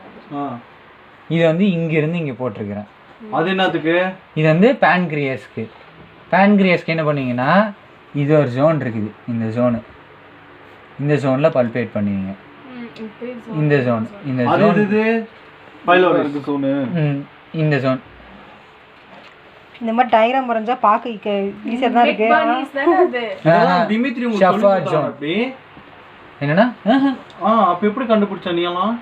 இது வந்து இங்க இருந்து இங்க போட்டிருக்கிறேன். அது என்னத்துக்கு? இது வந்து பான்கிரியாஸ்க்கு. பான்கிரியாஸ்க்கு என்ன பண்ணீங்கன்னா, இது ஒரு ஜோன் இருக்குது. இந்த ஜோன்ல பல்பேட் பண்ணுவீங்க. இந்த ஜோன், இந்த ஜோன் பைலோரிஸ் ஜோன். இந்த ஜோன். இந்த மாதிரி டயக்ராம் வரைஞ்சா பார்க்க ஈஸியாக தான் இருக்கு. திமித்ரி ஷஃபாட் ஜோன். என்னன்னா அப்ப எப்படி கண்டுபிடிச்சா நீ எல்லாம்?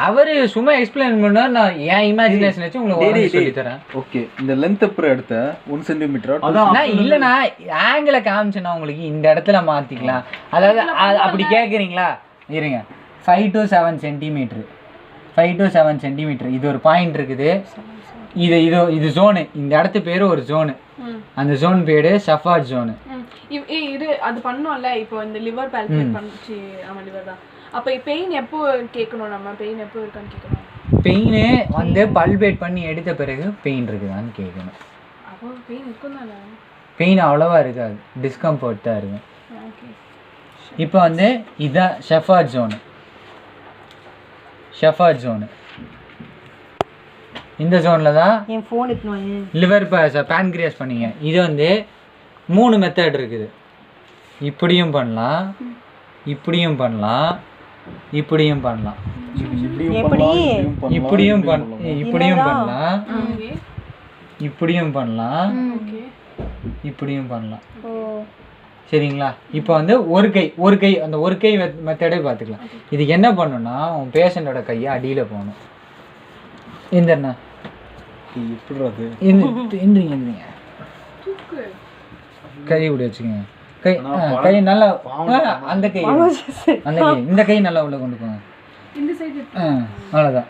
அவரு சும்மா எக்ஸ்பிளைன் பண்ணார், நான் என் இமேஜினேஷன் வச்சு உங்களுக்கு சொல்லி தரேன். ஓகே, இந்த லென்த் அப்புறம் எடுத்த 1 சென்டிமீட்டர். நான் இல்லைண்ணா ஆங்கிளை காமிச்சேன்னா உங்களுக்கு இந்த இடத்துல மாற்றிக்கலாம். அதாவது அப்படி கேட்குறீங்களா? இருங்க, 5 to 7 சென்டிமீட்ரு, 5 to 7 சென்டிமீட்ரு. இது ஒரு பாயிண்ட் இருக்குது. இது ஜோனு. இந்த இடத்து பேர் ஒரு ஜோனு. அந்த ஜோன் பேரு ஷஃபாட் ஜோனு. இது அது பண்ணோம்ல இப்போ இந்த லிவர் பால்பேட் பண்ணிச்சு. ஆமா லிவர் தான். அப்போ பெயின் எப்போ கேட்கணும்? நம்ம பெயின் எப்போ இருக்கான்னு கேட்கணும். பெயின் வந்து பல்பேட் பண்ணி எடுத்த பிறகு பெயின் இருக்குதான்னு கேட்கணும். அப்போ பெயின் இருக்கும் தானே? பெயின் அவ்வளோவா இருக்காது, டிஸ்கம்ஃபர்ட் தான் இருக்கும். இப்போ வந்து இதுதான் ஷஃபாட் ஜோனு. ஷஃபாட் ஜோனு இந்த ஜோனில் தான் என் ஃபோன் எடுத்துன்னு லிவர் பேன்க்ரியாஸ் பண்ணீங்க. இது வந்து 3 மெத்தட் இருக்குது. இப்படியும் பண்ணலாம், இப்படியும் பண்ணலாம், இப்படியும் பண்ணலாம், இப்படியும் பண்ணலாம், இப்படியும் பண்ணலாம், இப்படியும் பண்ணலாம். சரிங்களா? இப்போ வந்து ஒரு கை அந்த ஒரு கை மெத்தடே பார்த்துக்கலாம். இதுக்கு என்ன பண்ணணும்னா உன் பேஷண்டோட கையை அடியில் போகணும். எந்திரண்ணா எந்திரிங்க, கை இப்படி வச்சுக்கோங்க. கை நல்லா அந்த கை இந்த கை நல்லா உள்ள கொண்டு போங்க. அவ்வளோதான்.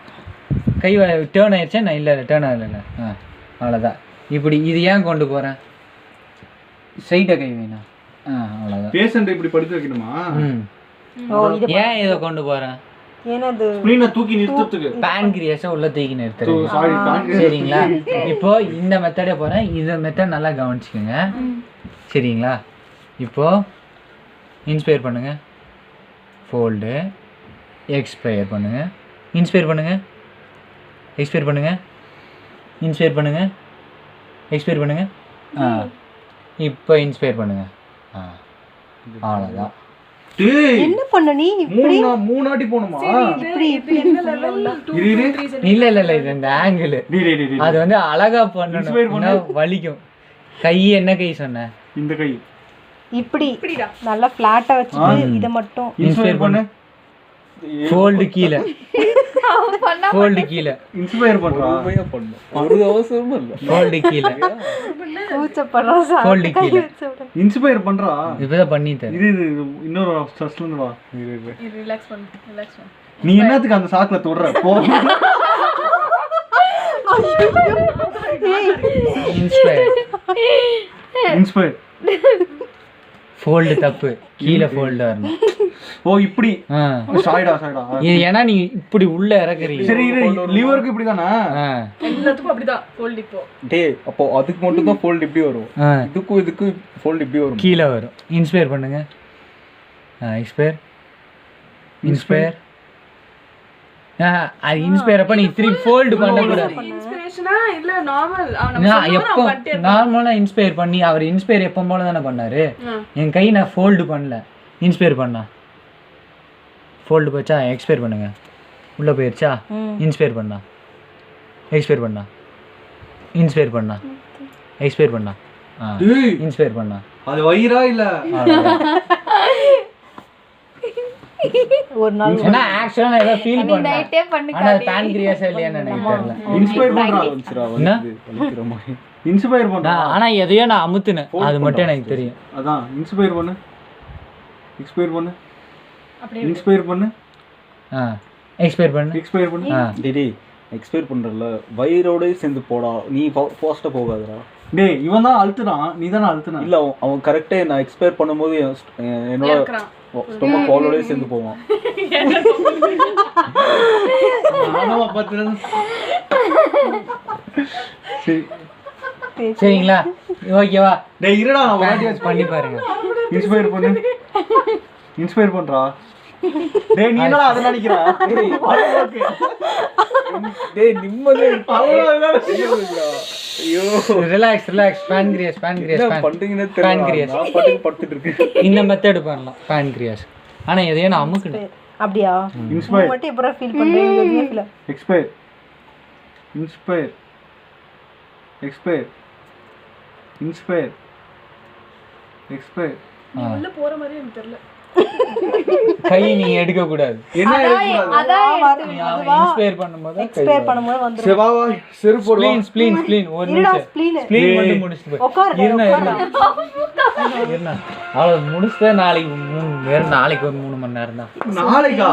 கை டேர்ன் ஆயிடுச்சா? நான் இல்லை டேர்ன் ஆகலை. அவ்வளோதான். இப்படி இது ஏன் கொண்டு போகிறேன்? ஸ்ட்ரைட்டாக கை வேணும். அவ்வளோதான். பேஷண்ட் இப்படி படுத்து வைக்கணுமா? ஏன் இதை கொண்டு போகிறேன்? தூக்கி நிறுத்துறதுக்கு. பான்கிரியாஸை உள்ள தூக்கி நிறுத்துறது. சரிங்களா? இப்போ இந்த மெத்தடே போகிறேன். இந்த மெத்தட் நல்லா கவனிச்சுக்கோங்க. சரிங்களா? இப்போ இன்ஸ்பயர் பண்ணுங்க, ஃபோல்டு, எக்ஸ்பயர் பண்ணுங்க, இன்ஸ்பயர் பண்ணுங்க, எக்ஸ்பயர் பண்ணுங்க, இன்ஸ்பயர் பண்ணுங்க, எக்ஸ்பயர் பண்ணுங்க. இப்போ இன்ஸ்பயர் பண்ணுங்க. அவ்வளோதான். என்ன பண்ண நீ? இப்படி 3 வாட்டி போணுமா? இப்படி இப்படி என்ன லெவல்? 2 3 சென்டிமீட்டர். இல்ல இது இந்த ஆங்கிள். அது வந்து அழகா பண்ணணும், வலிக்கும். கை என்ன கை சொன்ன? இந்த கை இப்படி நல்லா ஃப்ளாட்டா வச்சிட்டு இத மட்டும் இன்ஸ்பயர் பண்ணு. ஃபோல்ட் கீழ, ஃபோல்ட் கீழ இன்ஸ்பயர் பண்றா. ஒரு அவசரமும் இல்ல. ஃபோல்ட் கீழ, கூச்சப்படுறா சார். ஃபோல்ட் கீழ இன்ஸ்பயர் பண்றா. இப்பதான் பண்ணிட்டேன். இது இன்னொரு ஸ்ட்ரெஸ்ல வா. ரிலாக்ஸ் பண்ணு. நீ என்னத்துக்கு அந்த சாக்குல தொடுற? போ. இன்ஸ்பயர் ஃபோல்ட் தப்பு, கீழ ஃபோல்ட் வரணும். ஓ இப்படி சாய்டா. இது ஏன்னா நீ இப்படி உள்ள இறக்குறீங்க. சரி லிவருக்கு இப்படி தானே? எல்லாத்துக்கும் அப்படிதான் ஃபோல்ட். இப்போ அப்போ அதுக்கு மட்டும் தான் ஃபோல்ட் இப்படி வரும். இதுக்கு ஃபோல்ட் இப்படி வரும், கீழ வரும். இன்ஸ்பயர் பண்ணுங்க. Expire, inspire. அது இன்ஸ்பயர் அப்ப நீ 3 ஃபோல்ட் பண்ண கூடாது. இன்ஸ்பிரேஷனா இல்ல நார்மல்? நான் எப்போ நார்மலா இன்ஸ்பயர் பண்ணி அவர் இன்ஸ்பயர் எப்போ போல தானே பண்ணாரு. என் கை நான் ஃபோல்டு பண்ணல, இன்ஸ்பயர் பண்ணா. ஃபோல்டு போச்சா? எக்ஸ்பயர் பண்ணுங்க. உள்ள போயிருச்சா? இன்ஸ்பயர் பண்ணா, எக்ஸ்பயர் பண்ணா, இன்ஸ்பயர் பண்ணா, எக்ஸ்பயர் பண்ணா, இன்ஸ்பயர் பண்ணா. அது வயிறா இல்ல? ஒரு நாள் ஏன்னா ஆக்சுவலா நான் ஏதோ ஃபீல் பண்ணேன். நைட்டே பண்ணு. ஆனா பான்கிரியாஸா இல்லையான்னு எனக்கு தெரியல. இன்ஸ்பயர் பண்றா. இன்ஸ்பயர் பண்றா. ஆனா எதையோ நான் அமுத்துனேன், அது மட்டும் எனக்கு தெரியும். அதான் இன்ஸ்பயர் பண்ணு, எக்ஸ்பயர் பண்ணு, இன்ஸ்பயர் பண்ணு, எக்ஸ்பயர் பண்ணு, எக்ஸ்பயர் பண்ணு. டேய் எக்ஸ்பயர் பண்றல வயிரோட சேர்ந்து போடா. நீ ஃபாஸ்டா போகாதடா. டேய் இவன் தான் அழுத்துறான், நீ தான அழுத்துன. இல்ல அவன் கரெக்ட்டா நான் எக்ஸ்பயர் பண்ணும்போது என்னோட ஸ்டொமக் வாலோட சேர்ந்து போவான். நானும் அப்பத்துல சரிங்களா? ஓகேவா? டேய் இருடா, நான் வாட்டி பண்ணி பாருங்க. இன்ஸ்பயர் பண்ணு, இன்ஸ்பயர் பண்றா. டேய் நீ என்னடா அத நினைக்கிற? டேய் நிம்மதியா ஐயோ ரிலாக்ஸ் பான்கிரியாஸ் பண்றீங்கன்னு தெரியல. நான் பாட்டுக்கு படுத்துட்டு இருக்கேன். இந்த மெத்தட் பண்ணலாம் பான்கிரியாஸ். ஆனா எதையோ நான் அமுக்குனேன். அப்படியே இன்ஸ்பயர் மட்டும் எப்பற ஃபீல் பண்றீங்க? எதுவுமே feel. Expire inspire expire inspire expire. நீ உள்ள போற மாதிரி எனக்கு தெரியல. கை நீ எடுக்க கூடாது. என்ன இன்ஸ்பயர் பண்ணும்போது எக்ஸ்பயர் பண்ணும்போது வந்துரும். செவாவா செருப்பு போடுவா. ஸ்ப்ளீன் ஒரு நிமிஷம் ஸ்ப்ளீன் மட்டும் முடிச்சிட்டு போய் இருனா அவ்வளோ முடிச்சுட்டு நாளைக்கு ஒரு 3 மணி நேரம் தான். நாளைக்கா?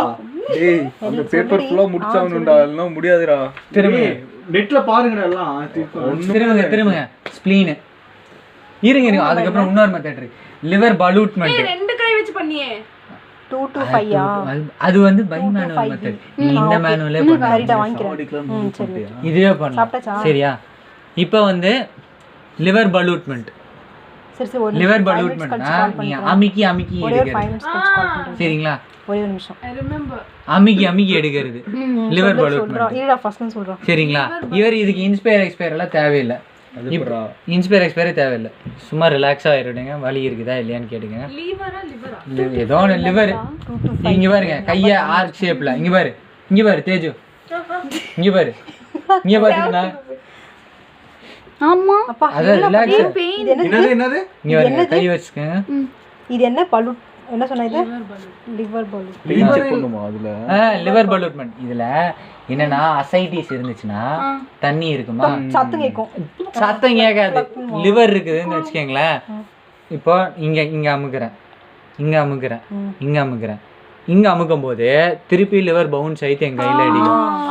டேய் அந்த பேப்பர் ஃபுல்லா முடிச்சாவணும்டா. அதெல்லாம் முடியாதுடா. திரும்ப நெட்ல பாருங்கடா எல்லாம். திரும்புங்க ஸ்ப்ளீன் இருங்க. அதுக்கப்புறம் இன்னொரு மெத்தட் இருக்கு, லிவர் பலூட்மெண்ட். 2 கை வச்சு பண்ணியே 2 to 5 அது வந்து பை மேனுவல் மெத்தட். நீ இந்த மேனுவலே பண்ணு. சரிடா வாங்கிக்கிறேன். சரி இதுவே பண்ணு. சரியா? இப்போ வந்து லிவர் பலூட்மெண்ட். சரி ஒரு லிவர் பலூட்மெண்ட்னா நீ அமுக்கி எடுக்கிறது. 5 minutes கழிச்சு கால் பண்றேன். சரிங்களா? ஒரே ஒரு நிமிஷம். I remember. அமுக்கி எடுக்கிறது லிவர் பலூட்மெண்ட். இல்லடா ஃபர்ஸ்ட் சொல்றேன். சரிங்களா? இதுக்கு இன்ஸ்பயர் எக்ஸ்பயர் எல்லாம் தேவையில்லை. இன்ஸ்பயர் எக்ஸ்பயர் தேவையில்லை. சும்மா ரிலாக்ஸாக ஆயிடுங்க. வலி இருக்குதா இல்லையான்னு கேட்டுங்க. ஏதோ ஒன்று லிவர். இங்கே பாருங்க, கையை ஆர்க் ஷேப்பில். இங்கே பாரு தேஜு, இங்கே பாருங்கண்ணா. ஆமா அப்பா அதான் ரிலாக்ஸ். என்னது இங்கே பாருங்க, கை வச்சுக்கோங்க. இது என்ன பலூட் என்ன சொன்ன? இது லிவர் பலூட். லிவர் பலூட்மெண்ட். இதுல என்னன்னா அசைட்டிஸ் இருந்துச்சுன்னா தண்ணி இருக்குமா, சத்தம் கேட்கும். சத்தம் கேட்காது. லிவர் இருக்குதுன்னு வச்சுக்கோங்களேன். இப்போ இங்க அமுக்குறேன். இங்க அமுக்கும் போது திருப்பி லிவர் பவுன்ஸ் ஆயிட்டு என் கையில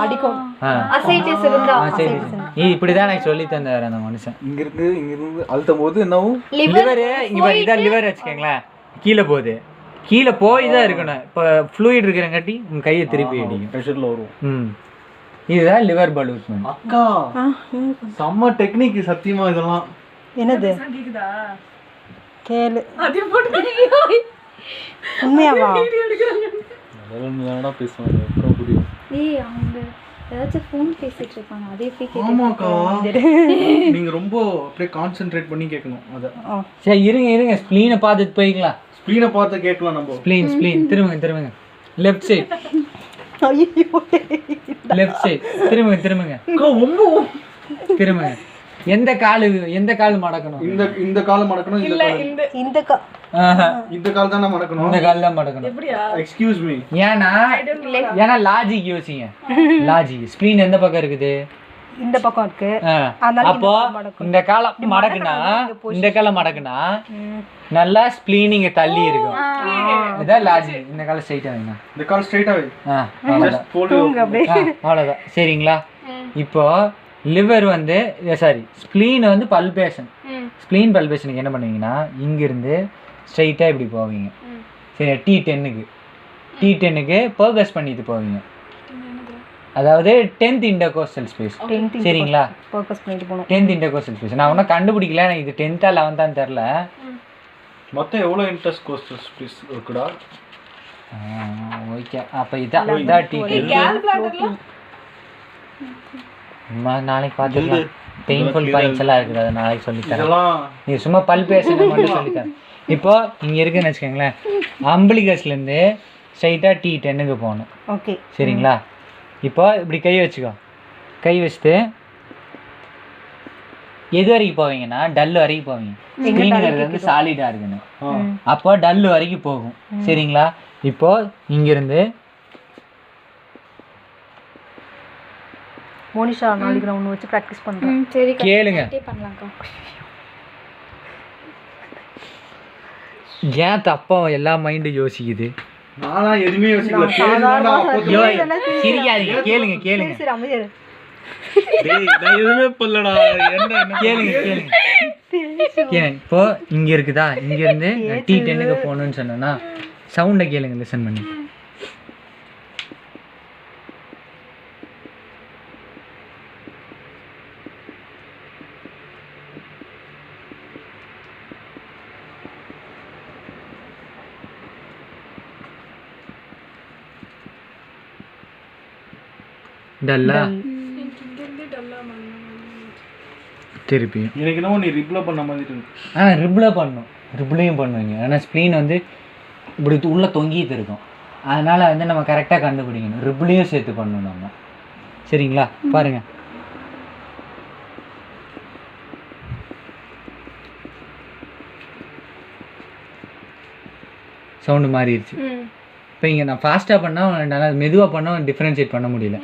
அடிக்கும். அசைட்டிஸ் இருந்தா இப்படிதான் எனக்கு சொல்லி தந்தாரு அந்த மனுஷன். இங்க இருந்து அழுத்தும் போது என்னவும் லிவர் இங்க பாரு, இதான் லிவர் வச்சுக்கோங்களேன். கீழே போய் தான் இருக்கணும். இப்போ ஃப்ளூயிட் இருக்கிறங்காட்டி உங்க கையை திருப்பி அடிக்கும், ப்ரெஷர்ல வரும். இதுதான் லிவர் பலூட்மெண்ட். அக்கா செம்ம டெக்னிக் சத்தியமா. இதெல்லாம் என்னது கேக்குதா? கேளு. அதே போட்டு உண்மையாவா? அதெல்லாம் பேசுவாங்க, அப்புறம் புரியும். ஏய் அவங்க ஏதாச்சும் ஃபோன் பேசிட்டு இருப்பாங்க. அதே போய் ஆமாக்கா, நீங்க ரொம்ப அப்படியே கான்சென்ட்ரேட் பண்ணி கேட்கணும். அத சரி இருங்க ஸ்ப்ளீனை பார்த்துட்டு போய்க்கலாம். ஸ்ப்ளீனை பார்த்து கேட்கலாம் நம்ம. ஸ்ப்ளீன் திரும்புங்க. லெஃப்ட் சைடு திரும்புங்க. திரும்புங்க. எந்த கால் மடக்கணும்? இந்த கால் மடக்கணும். இந்த கால் தான மடக்கணும். இந்த கால் தான் மடக்கணும். எப்படியா? Excuse me. ஏன்னா லாஜிக் யோசிங்க. லாஜிக் ஸ்ப்ளீன் எந்த பக்கம் இருக்குது? இந்த பக்கம் இருக்கு. அப்போ இந்த காலம் மடக்குனா நல்லா ஸ்ப்ளீன் இங்க தள்ளி இருக்கும். இதான் லாஜிக். இந்த காலம் ஸ்ட்ரைட்டா வைங்க. இந்த கால் ஸ்ட்ரைட்டா வை. அவ்வளவுதான். சரிங்களா? இப்போ லிவர் வந்து ஸ்ப்ளீன் வந்து பல்பேஷன். ஸ்ப்ளீன் பல்பேஷனுக்கு என்ன பண்ணுவீங்கன்னா இங்கிருந்து ஸ்ட்ரைட்டா இப்படி போவீங்க. சரி, T10க்கு ஃபோக்கஸ் பண்ணிட்டு போவீங்க. அதாவது 10th intercostal space. சரிங்களா? ஃபோக்கஸ் பண்ணிட்டு போணும். 10th intercostal space. நான் ஒன்றும் கண்டுபிடிக்கல, எனக்கு இது 10th 11th தெரியல. மொத்தம் எவ்வளோ intercostal space இருக்குடா? ஓகே, அப்போ இதான் T10. நாளைக்கு பார்த்துக்கலாம். பெயின்ஃபுல் பாயிண்ட்ஸ் எல்லாம் இருக்குது, அதை நாளைக்கு சொல்லித்தரேன். நீ சும்மா பல்பேஷனை மட்டும் சொல்லித்தரேன். இப்போ இங்கே இருக்குன்னு வச்சுக்கோங்களேன், அம்பிளிகஸ்லேருந்து ஸ்ட்ரைட்டாக T10க்கு போகணும். ஓகே, சரிங்களா? இப்போ இப்படி கை வச்சுக்கோ. கை வச்சுட்டு எது வரைக்கும் போவீங்கன்னா டல்லு வரைக்கும் போவீங்க. ஸ்க்ரீனுங்கிறது வந்து சாலிடாக இருக்குன்னு. அப்போ டல்லு வரைக்கும் போகும். சரிங்களா? இப்போ இங்கிருந்து மோனிஷா நாளைக்கு நான் ஒன்று வச்சு ப்ராக்டிஸ் பண்ணுறேன். சரி கேளுங்க. பண்ணலாம்க்கா. ஏன் தப்பா எல்லா மைண்டும் யோசிக்குது? நானா எதுவுமே யோசிக்கல. சிரிக்காதீங்க, கேளுங்க. சரி அமைதியா இரு. டேய் நான் எதுவுமே பண்ணலடா. என்ன கேளுங்க. இப்போ இங்க இருக்குதா, இங்க இருந்து T10க்கு போகணும்னு சொன்னா சவுண்டை கேளுங்க, லிசன் பண்ணி. டல்லா திருப்பி எனக்கு என்னவோ நீ ரிப்ளை பண்ண மாதிரி இருக்கு. ரிப்ளையும் பண்ணுவீங்க. ஆனால் ஸ்ப்ளீன் வந்து இப்படி உள்ளே தொங்கிட்டு இருக்கும். அதனால் வந்து நம்ம கரெக்டாக கண்டுபிடிக்கணும். ரிப்ளையும் சேர்த்து பண்ணணும் நம்ம. சரிங்களா? பாருங்கள், சவுண்டு மாறிடுச்சு. இப்போ இங்கே நான் ஃபாஸ்ட்டாக பண்ணால் நல்லா மெதுவாக பண்ணால் டிஃப்ரென்ஷியேட் பண்ண முடியல.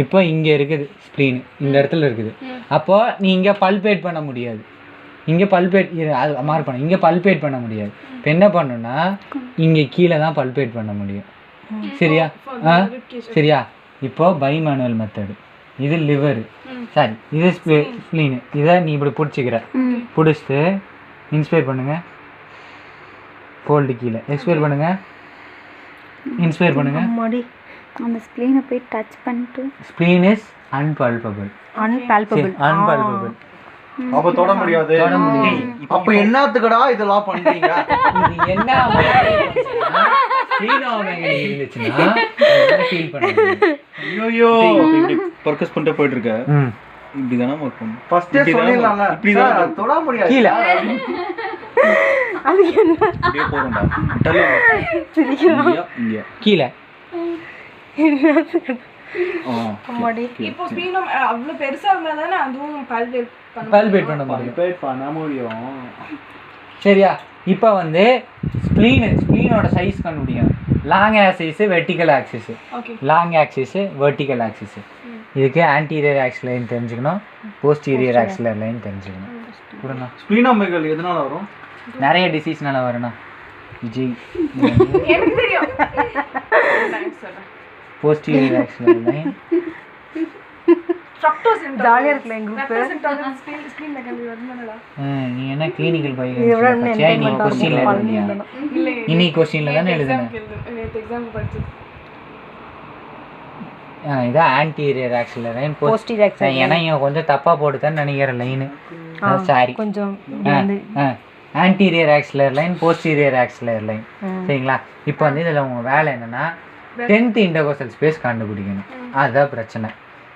இப்போ இங்கே இருக்குது ஸ்ப்ளீனு, இந்த இடத்துல இருக்குது. அப்போது நீ இங்கே பல்பேட் பண்ண முடியாது, இங்கே பல்பேட் அது மார்க் பண்ண, இங்கே பல்பேட் பண்ண முடியாது. இப்போ என்ன பண்ணணும்னா இங்கே கீழே தான் பல்பேட் பண்ண முடியும். சரியா? சரியா? இப்போ பை மேனுவல் மெத்தடு. இது லிவரு, சாரி இது ஸ்ப்ளீனு. இதை நீ இப்படி பிடிச்சிக்கிற, பிடிச்சிட்டு இன்ஸ்பயர் பண்ணுங்க, ஃபோல்டு கீழே எக்ஸ்பயர் பண்ணுங்க, இன்ஸ்பயர் பண்ணுங்க. அந்த ஸ்ப்ளீனை போய் டச் பண்ணிட்டு ஸ்ப்ளீன் இஸ் அன்பல்பபிள். அன்பல்பபிள். அன்பல்பபிள். அப்ப தொட முடியாது. தொட முடியாது. அப்ப என்னத்துக்குடா இதெல்லாம் பண்றீங்க? இது என்ன ஸ்ப்ளீன் ஓமேகா இருந்துச்சுன்னா ஃபீல் பண்ணுங்க. ஐயோ இப்படி பர்கஸ் பண்ணிட்டு போயிட்டு இருக்க. இப்படி தான இருக்கும். ஃபர்ஸ்டே சொல்லிடலாம்ல. இப்படி தான் தொட முடியாது. கீழ அது என்ன அப்படியே போறோம்டா. இட்டலியா இங்க கீழ. அம்மாடி. இப்போ ஸ்பீன் அவ்வளவு பெருசா இருந்தா தானே அதுவும் பல்பேட் பண்ண முடியும். பல்பேட் பண்ண முடியும். சரியா? இப்போ வந்து ஸ்ப்ளீனோட சைஸ் கண்டுபிடிக்கணும். Long axis, vertical axis. Long axis, vertical axis. இதுக்கு ஆன்டீரியர் ஆக்சிஸ் லைன் தெரிஞ்சுக்கணும், போஸ்டீரியர் ஆக்சிஸ் லைன் தெரிஞ்சுக்கணும். புரியுதா? ஸ்ப்ளீனோமெகல் எதனால வரும்? நிறைய டிசீஸ்னால வரும்னா விஜய் எனக்கு தெரியும். போஸ்டீரியர் ஆக்சிஸ் லைன் ஜாலியா இருக்குல எங்க குரூப். நீ என்ன கிளினிக்கல் பையன் நீ क्वेश्चनல எழுதியா? இன்னைக்கு क्वेश्चनல தான எழுதுன. எக்ஸாம் படிச்சு இது anterior axis line, posterior axis. ஏன்னா இவன் கொஞ்சம் தப்பா போட்டுதான் நினைக்கிறேன் லைன். சாரி, கொஞ்சம் ஆன்டீரியர் ஆக்சிலர் லைன், போஸ்டீரியர் ஆக்சிலர் லைன். சரிங்களா? இப்போ வந்து இதில் உங்கள் வேலை என்னென்னா 10th இன்டர்கோசல் ஸ்பேஸ் கண்டுபிடிக்கணும். அதுதான் பிரச்சனை.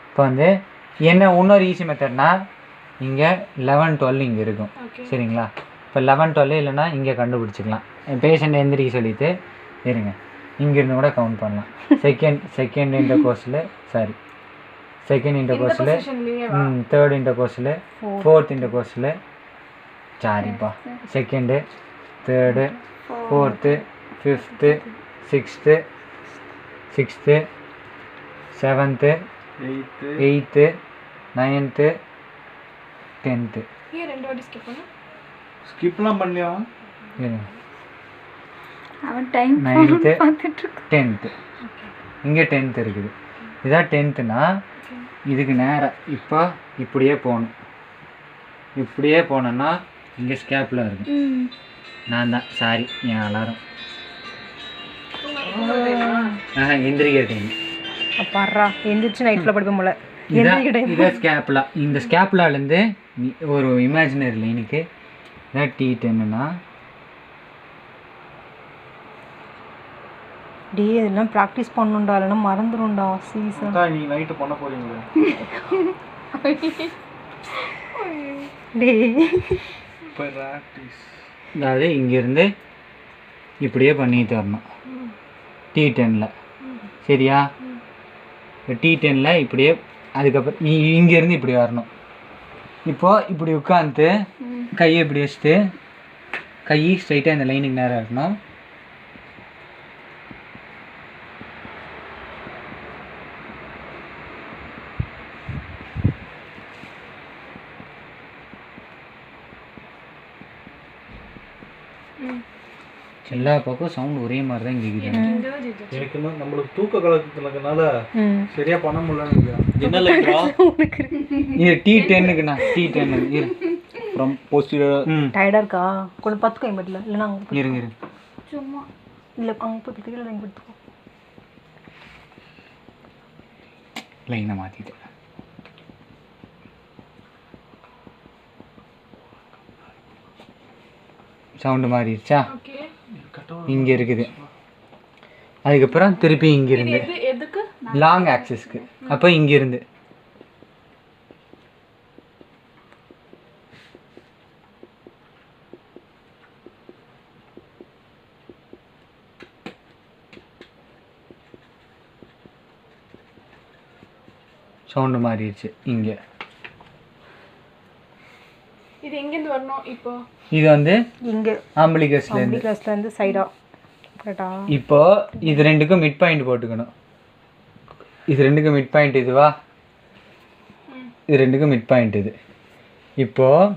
இப்போ வந்து என்ன இன்னொரு ஈஸி மெத்தட்னா இங்கே 11, 12 இங்கே இருக்கும். சரிங்களா? இப்போ 11, 12 இல்லைன்னா இங்கே கண்டுபிடிச்சிக்கலாம். பேஷண்ட் எந்திரிக்க சொல்லிட்டு இருங்க, இங்கேருந்து கூட கவுண்ட் பண்ணலாம். Second intercostal, sorry second intercostal, third intercostal, fourth intercostal, சாரிப்பா second, third, fourth, fifth, sixth, 7th, 8th, 9th, 10th. ஏன் ரெண்டு வாட்டி ஸ்கிப் பண்ணு? ஸ்கிப்லாம் பண்ணலையா? அவன் டைம் 9th, 10th. இங்கே 10th இருக்குது. இதான் 10th-னா இதுக்கு நேரம் இப்போ இப்படியே போகணும். இப்படியே போனோன்னா இங்கே ஸ்கேப்பில் இருக்கும். நான் தான், சாரி என் அலாரம். எந்திரிக்கிற டைம். அப்பாரா எந்திரிச்சு நைட்டில் படிப்போம் போல. இதான் ஸ்கேப்லா. இந்த ஸ்கேப்லாலேருந்து ஒரு இமேஜினரி லைனுக்கு இதான் T10னா டே இதெல்லாம் ப்ராக்டிஸ் பண்ணணும்டா, இல்லைன்னா மறந்துடும்டா சீசன். நீ நைட்டு பண்ண போறீங்களே டே ப்ராக்டிஸ். அதாவது இங்கேருந்து இப்படியே பண்ணிட்டு வரணும் T10ல். சரியா? இப்போ T10ல் இப்படியே, அதுக்கப்புறம் இங்கேருந்து இப்படி வரணும். இப்போது இப்படி உட்காந்து கையை இப்படி வச்சுட்டு கை ஸ்ட்ரைட்டாக இந்த லைனுக்கு நேரம் இருக்கணும். எல்லா பக்கம் சவுண்ட் ஒரே மாதிரி தான் கேக்குது. எனக்கு நம்மளுக்கு தூக்க கலக்கத்துலனால சரியா பண்ண முடியல. என்ன லைட்டா இது T10க்குண்ணா, T10 இரு. From posterior. டயர்டாக இருக்கா? கொஞ்சம் பத்துக்கோ என் பட்டில், இல்லைன்னா அங்கே இருங்க சும்மா இல்லை அங்கே போய் கீழே இங்கே படுத்துக்கோ. லைனை மாற்றிட்டேன். சவுண்டு மாறிடுச்சா? இங்கே இருக்குது. அதுக்கப்புறம் திருப்பி இங்கிருந்து எதுக்கு? லாங் ஆக்சிஸ்க்கு. அப்போ இங்கிருந்து சவுண்டு மாறிடுச்சு. இங்கே இது எங்கேருந்து வரணும் இப்போ? இது வந்து இங்கே ஆம்பிளிகஸ்லேருந்து ஆம்பிளிகஸ்லேருந்து சைடாக கரெக்டா? இப்போ இது ரெண்டுக்கும் மிட் பாயிண்ட் போட்டுக்கணும். இது ரெண்டுக்கும் மிட் பாயிண்ட் இதுவா, இது ரெண்டுக்கும் மிட் பாயிண்ட் இது. இப்போது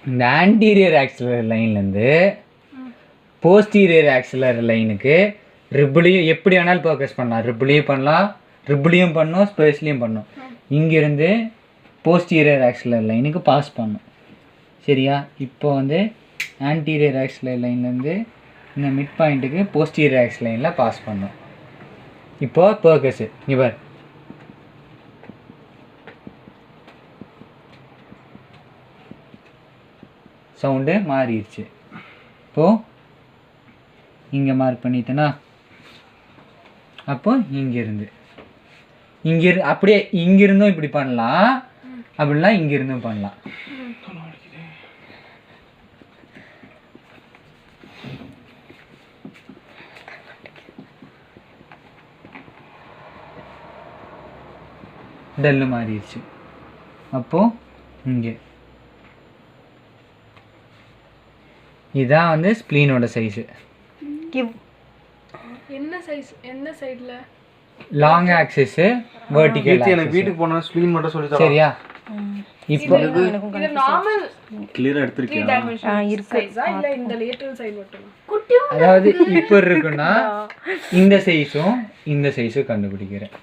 இந்த ஆன்டீரியர் ஆக்சிலர் லைன்லேருந்து போஸ்டீரியர் ஆக்சிலர் லைனுக்கு ரிப்புலையும் எப்படி வேணாலும் ஃபோக்கஸ் பண்ணலாம். ரிப்புலையும் பண்ணலாம், ரிப்புலையும் பண்ணோம், ஸ்பேஸ்லேயும் பண்ணோம். இங்கேருந்து போஸ்டீரியர் ஆக்சிலர் லைனுக்கு பாஸ் பண்ணோம். சரியா? இப்போ வந்து ஆன்டீரியர் ஆக்சிலர் லைன்லேருந்து இந்த மிட் பாயிண்ட்டுக்கு போஸ்டீரியர் ஆக்சிலர் லைனில் பாஸ் பண்ணோம். இப்போ ஃபோக்கஸு இவர் சவுண்டு மாறிடுச்சு. இப்போது இங்கே மார்க் பண்ணிட்டேன்னா அப்போ இங்கேருந்து அப்படியே இங்கிருந்தும் இப்படி பண்ணலாம், அப்படிலாம் இங்கிருந்தும் பண்ணலாம். டல்லு மாறிடுச்சு. அப்போது இங்கே இதான் வந்து ஸ்ப்ளீனோட சைஸு. என்ன சைஸ், என்ன சைடுல? Long axis, vertical. எனக்கு வீட்டுக்கு போனா ஸ்ப்ளீன் மட்டும் சொல்லி தரேன். சரியா? இப்போ இது நார்மல் கிளியரா எடுத்துக்கியா? 3 டைமென்ஷன் சைஸா இல்ல இந்த லேட்டரல் சைடு மட்டுமா? அதாவது இப்போ இருக்குன்னா இந்த சைஸும் இந்த சைஸும் கண்டுபிடிக்கிறேன்.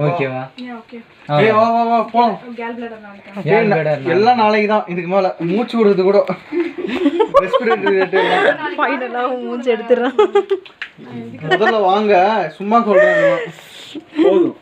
ஓகேவா? ஓகே. ஏய் வா வா வா போலாம். கேல் பிளடர் நாளைக்கு. எல்லாம் நாளைக்கு தான். இதுக்கு மேல மூச்சு விடுறது கூட ரெஸ்பிரேட்டரி ஃபைனலா மூஞ்சி எடுத்துறேன். முதல்ல வாங்க, சும்மா சொல்றேன். போதும்.